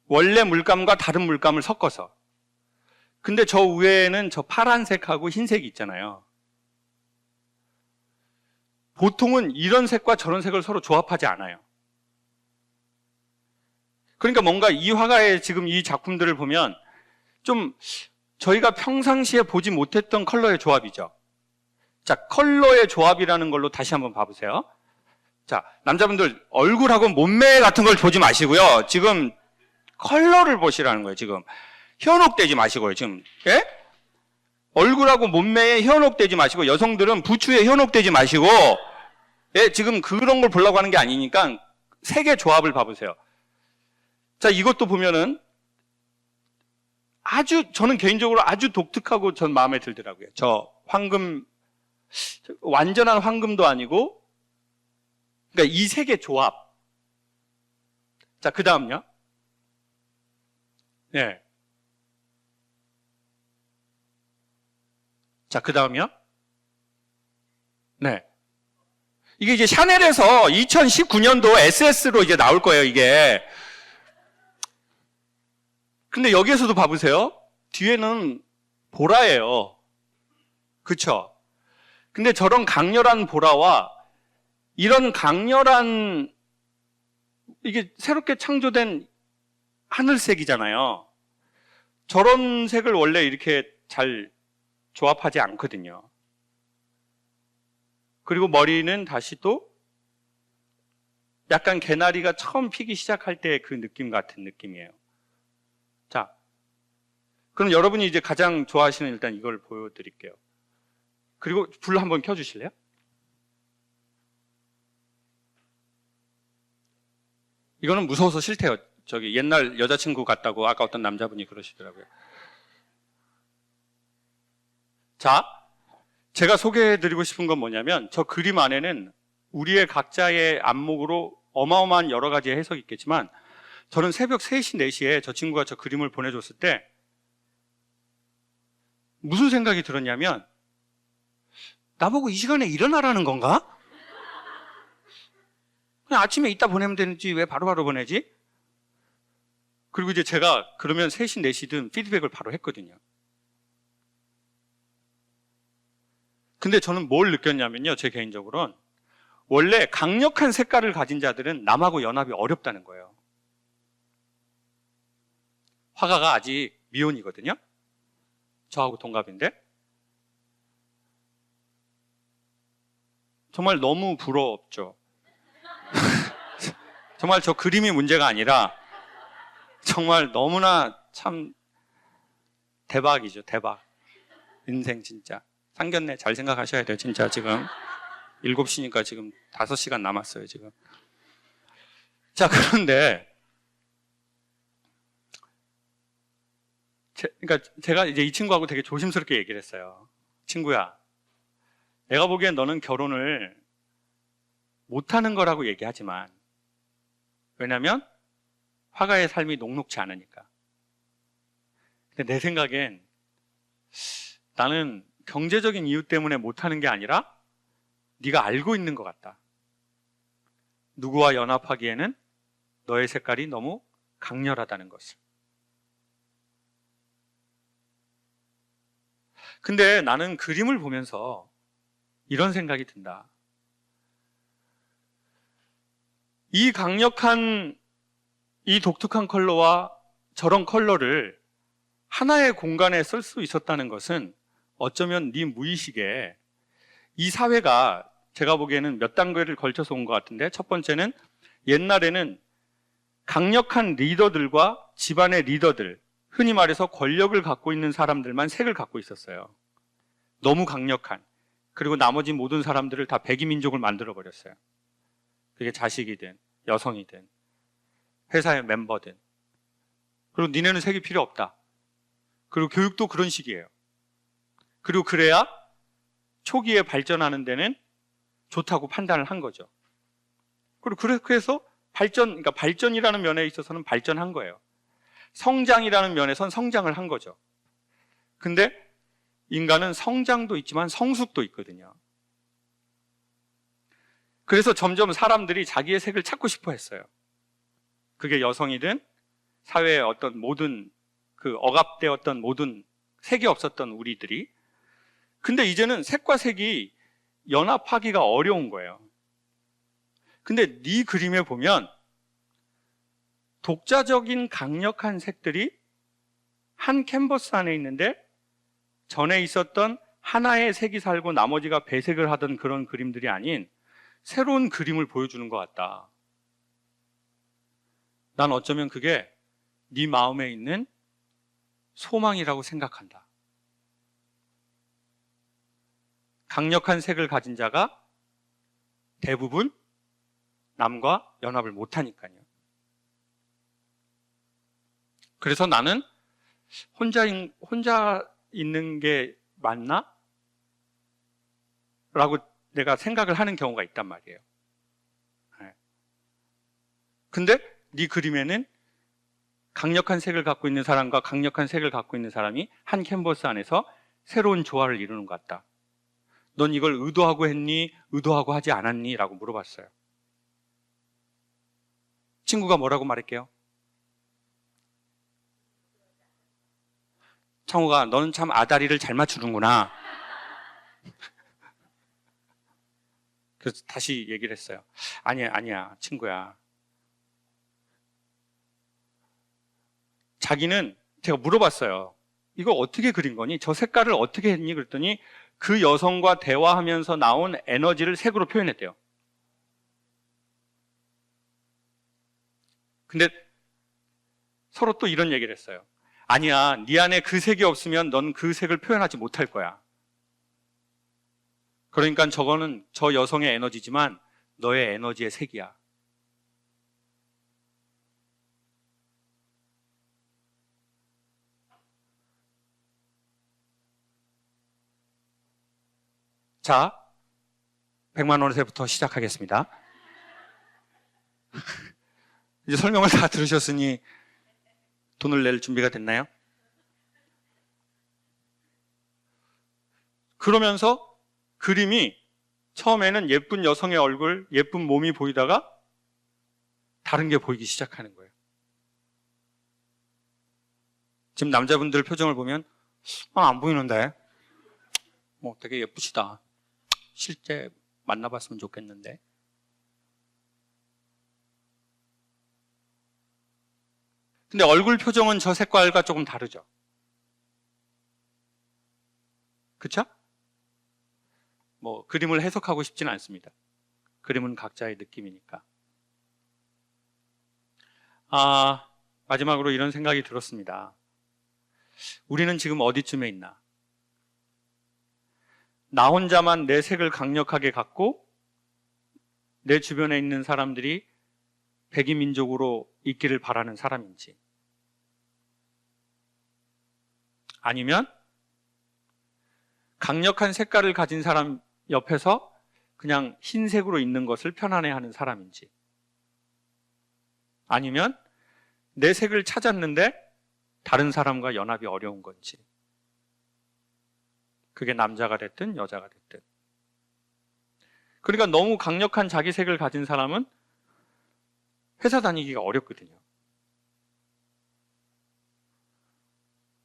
원래 물감과 다른 물감을 섞어서. 근데 저 위에는 저 파란색하고 흰색이 있잖아요. 보통은 이런 색과 저런 색을 서로 조합하지 않아요. 그러니까 뭔가 이 화가의 지금 이 작품들을 보면 좀 저희가 평상시에 보지 못했던 컬러의 조합이죠. 자, 컬러의 조합이라는 걸로 다시 한번 봐보세요. 자, 남자분들 얼굴하고 몸매 같은 걸 보지 마시고요. 지금 컬러를 보시라는 거예요. 지금 현혹되지 마시고요. 지금 얼굴하고 몸매에 현혹되지 마시고, 여성들은 부추에 현혹되지 마시고, 지금 그런 걸 보려고 하는 게 아니니까 색의 조합을 봐보세요. 자, 이것도 보면은 저는 개인적으로 아주 독특하고 전 마음에 들더라고요. 저 황금, 완전한 황금도 아니고, 그러니까 이 색의 조합. 자, 그 다음요. 네. 자, 그 다음이요. 네. 이게 이제 샤넬에서 2019년도 SS로 이제 나올 거예요, 이게. 근데 여기에서도 봐보세요. 뒤에는 보라예요. 그쵸? 근데 저런 강렬한 보라와 이런 강렬한, 이게 새롭게 창조된 하늘색이잖아요. 저런 색을 원래 이렇게 잘 조합하지 않거든요. 그리고 머리는 다시 또 약간 개나리가 처음 피기 시작할 때 그 느낌 같은 느낌이에요. 자, 그럼 여러분이 이제 가장 좋아하시는 일단 이걸 보여드릴게요. 그리고 불 한번 켜주실래요? 이거는 무서워서 싫대요. 저기 옛날 여자친구 같다고 아까 어떤 남자분이 그러시더라고요. 자, 제가 소개해드리고 싶은 건 뭐냐면 저 그림 안에는 우리의 각자의 안목으로 어마어마한 여러 가지 해석이 있겠지만 저는 새벽 3시, 4시에 저 친구가 저 그림을 보내줬을 때 무슨 생각이 들었냐면 나보고 이 시간에 일어나라는 건가? 그냥 아침에 이따 보내면 되는지 왜 바로바로 보내지? 그리고 이제 제가 그러면 3시, 4시든 피드백을 바로 했거든요. 근데 저는 뭘 느꼈냐면요, 제 개인적으로는 원래 강력한 색깔을 가진 자들은 남하고 연합이 어렵다는 거예요. 화가가 아직 미혼이거든요. 저하고 동갑인데 정말 너무 부럽죠. 정말 저 그림이 문제가 아니라 정말 너무나 참 대박이죠. 대박. 인생 진짜 상견례 잘 생각하셔야 돼요. 진짜 지금 7시니까 지금 5시간 남았어요. 지금. 자, 그런데 그러니까 제가 이제 이 친구하고 되게 조심스럽게 얘기를 했어요. 친구야, 내가 보기엔 너는 결혼을 못하는 거라고 얘기하지만 왜냐면 화가의 삶이 녹록지 않으니까. 근데 내 생각엔 나는 경제적인 이유 때문에 못하는 게 아니라 네가 알고 있는 것 같다. 누구와 연합하기에는 너의 색깔이 너무 강렬하다는 것을. 근데 나는 그림을 보면서 이런 생각이 든다. 이 강력한, 이 독특한 컬러와 저런 컬러를 하나의 공간에 쓸 수 있었다는 것은 어쩌면 네 무의식에 이 사회가 제가 보기에는 몇 단계를 걸쳐서 온 것 같은데 첫 번째는 옛날에는 강력한 리더들과 집안의 리더들, 흔히 말해서 권력을 갖고 있는 사람들만 색을 갖고 있었어요. 너무 강력한. 그리고 나머지 모든 사람들을 다 백이민족을 만들어버렸어요. 그게 자식이든 여성이든 회사의 멤버든. 그리고 니네는 색이 필요 없다. 그리고 교육도 그런 식이에요. 그리고 그래야 초기에 발전하는 데는 좋다고 판단을 한 거죠. 그리고 그래서 그러니까 발전이라는 면에 있어서는 발전한 거예요. 성장이라는 면에선 성장을 한 거죠. 근데 인간은 성장도 있지만 성숙도 있거든요. 그래서 점점 사람들이 자기의 색을 찾고 싶어 했어요. 그게 여성이든 사회의 어떤 모든 그 억압되었던 모든 색이 없었던 우리들이. 근데 이제는 색과 색이 연합하기가 어려운 거예요. 근데 네 그림에 보면 독자적인 강력한 색들이 한 캔버스 안에 있는데 전에 있었던 하나의 색이 살고 나머지가 배색을 하던 그런 그림들이 아닌 새로운 그림을 보여주는 것 같다. 난 어쩌면 그게 네 마음에 있는 소망이라고 생각한다. 강력한 색을 가진 자가 대부분 남과 연합을 못하니까요. 그래서 나는 혼자 있는 게 맞나? 라고 내가 생각을 하는 경우가 있단 말이에요. 근데 네 그림에는 강력한 색을 갖고 있는 사람과 강력한 색을 갖고 있는 사람이 한 캔버스 안에서 새로운 조화를 이루는 것 같다. 넌 이걸 의도하고 했니? 의도하고 하지 않았니? 라고 물어봤어요. 친구가 뭐라고 말할게요? 창호가 너는 참 아다리를 잘 맞추는구나. 그래서 다시 얘기를 했어요. 아니야 친구야. 자기는 제가 물어봤어요. 이거 어떻게 그린 거니? 저 색깔을 어떻게 했니? 그랬더니 그 여성과 대화하면서 나온 에너지를 색으로 표현했대요. 근데 서로 또 이런 얘기를 했어요. 아니야, 네 안에 그 색이 없으면 넌 그 색을 표현하지 못할 거야. 그러니까 저거는 저 여성의 에너지지만 너의 에너지의 색이야. 자, 100만 원에서부터 시작하겠습니다. 이제 설명을 다 들으셨으니 돈을 낼 준비가 됐나요? 그러면서 그림이 처음에는 예쁜 여성의 얼굴, 예쁜 몸이 보이다가 다른 게 보이기 시작하는 거예요. 지금 남자분들 표정을 보면 안 보이는데 뭐 되게 예쁘시다. 실제 만나봤으면 좋겠는데. 근데 얼굴 표정은 저 색깔과 조금 다르죠. 그쵸? 뭐 그림을 해석하고 싶지는 않습니다. 그림은 각자의 느낌이니까. 마지막으로 이런 생각이 들었습니다. 우리는 지금 어디쯤에 있나? 나 혼자만 내 색을 강력하게 갖고 내 주변에 있는 사람들이 백이민족으로 있기를 바라는 사람인지, 아니면 강력한 색깔을 가진 사람 옆에서 그냥 흰색으로 있는 것을 편안해하는 사람인지, 아니면 내 색을 찾았는데 다른 사람과 연합이 어려운 건지. 그게 남자가 됐든 여자가 됐든. 그러니까 너무 강력한 자기 색을 가진 사람은 회사 다니기가 어렵거든요.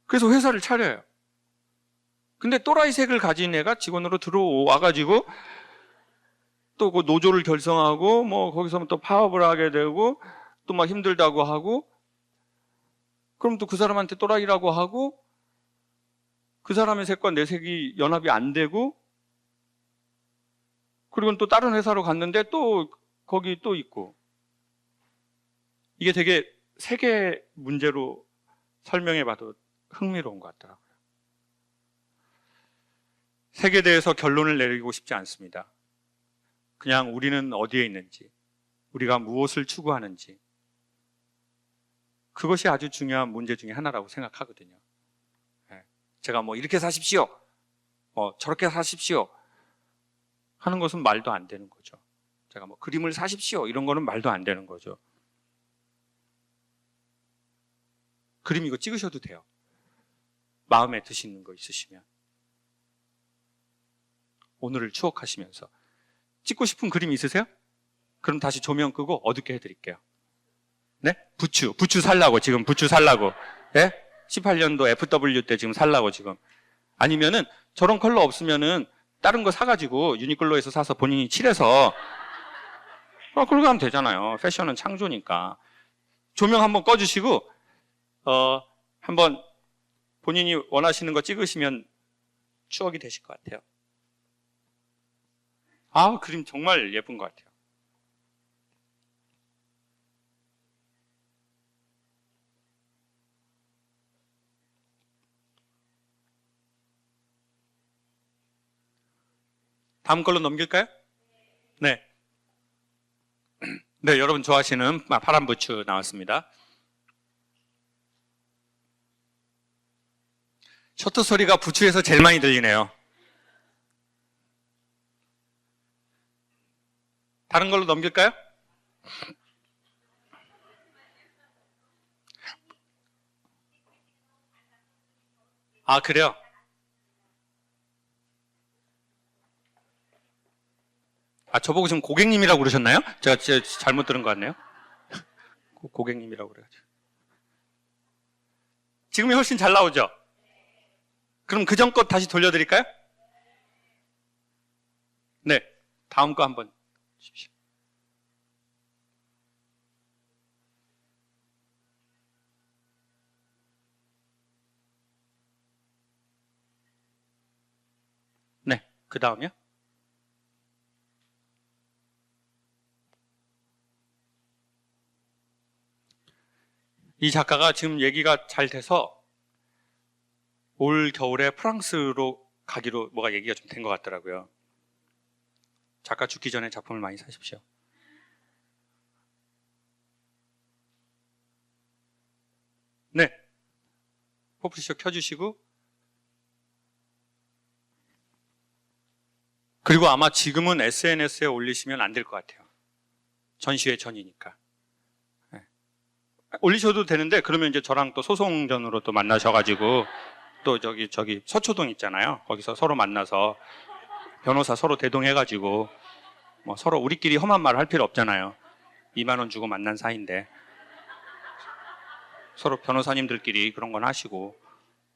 그래서 회사를 차려요. 근데 또라이 색을 가진 애가 직원으로 들어와가지고 또 그 노조를 결성하고 뭐 거기서 또 파업을 하게 되고 또 막 힘들다고 하고, 그럼 또 그 사람한테 또라이라고 하고, 그 사람의 색과 내 색이 연합이 안 되고, 그리고 또 다른 회사로 갔는데 또 거기 또 있고. 이게 되게 세계 문제로 설명해 봐도 흥미로운 것 같더라고요. 색에 대해서 결론을 내리고 싶지 않습니다. 그냥 우리는 어디에 있는지, 우리가 무엇을 추구하는지, 그것이 아주 중요한 문제 중에 하나라고 생각하거든요. 제가 뭐 이렇게 사십시오, 저렇게 사십시오 하는 것은 말도 안 되는 거죠. 제가 뭐 그림을 사십시오 이런 거는 말도 안 되는 거죠. 그림 이거 찍으셔도 돼요. 마음에 드시는 거 있으시면. 오늘을 추억하시면서. 찍고 싶은 그림 있으세요? 그럼 다시 조명 끄고 어둡게 해드릴게요. 네? 부추 살라고, 지금 부추 살라고. 예? 18년도 FW 때 지금 살라고 지금. 아니면은 저런 컬러 없으면은 다른 거 사가지고 유니클로에서 사서 본인이 칠해서 그러고 하면 되잖아요. 패션은 창조니까. 조명 한번 꺼주시고 한번 본인이 원하시는 거 찍으시면 추억이 되실 것 같아요. 그림 정말 예쁜 것 같아요. 다음 걸로 넘길까요? 네. 네, 여러분 좋아하시는 파란 부추 나왔습니다. 셔터 소리가 부추에서 제일 많이 들리네요. 다른 걸로 넘길까요? 그래요? 저보고 지금 고객님이라고 그러셨나요? 제가 잘못 들은 것 같네요. 고객님이라고 그래가지고. 지금이 훨씬 잘 나오죠? 그럼 그 전 것 다시 돌려드릴까요? 네. 다음 거 한번 주십시오. 네. 그 다음이요? 이 작가가 지금 얘기가 잘 돼서 올 겨울에 프랑스로 가기로 뭐가 얘기가 좀 된 것 같더라고요. 작가 죽기 전에 작품을 많이 사십시오. 네. 포프리쇼 켜주시고. 그리고 아마 지금은 SNS에 올리시면 안 될 것 같아요. 전시회 전이니까. 네. 올리셔도 되는데 그러면 이제 저랑 또 소송전으로 또 만나셔가지고 또 저기 서초동 있잖아요. 거기서 서로 만나서 변호사 서로 대동해가지고 뭐 서로 우리끼리 험한 말 할 필요 없잖아요. 2만 원 주고 만난 사이인데 서로 변호사님들끼리 그런 건 하시고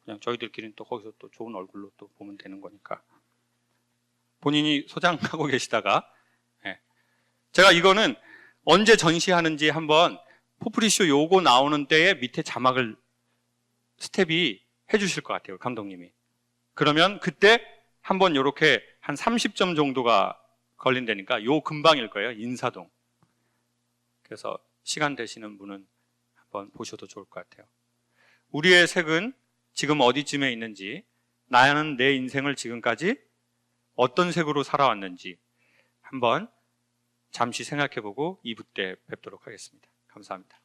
그냥 저희들끼리는 또 거기서 또 좋은 얼굴로 또 보면 되는 거니까. 본인이 소장하고 계시다가 제가 이거는 언제 전시하는지 한번 포프리쇼 요거 나오는 때에 밑에 자막을 스텝이 해주실 것 같아요, 감독님이. 그러면 그때 한번 요렇게 한 30점 정도가 걸린다니까 요 근방일 거예요, 인사동. 그래서 시간 되시는 분은 한번 보셔도 좋을 것 같아요. 우리의 색은 지금 어디쯤에 있는지, 나는 내 인생을 지금까지 어떤 색으로 살아왔는지 한번 잠시 생각해보고 2부 때 뵙도록 하겠습니다. 감사합니다.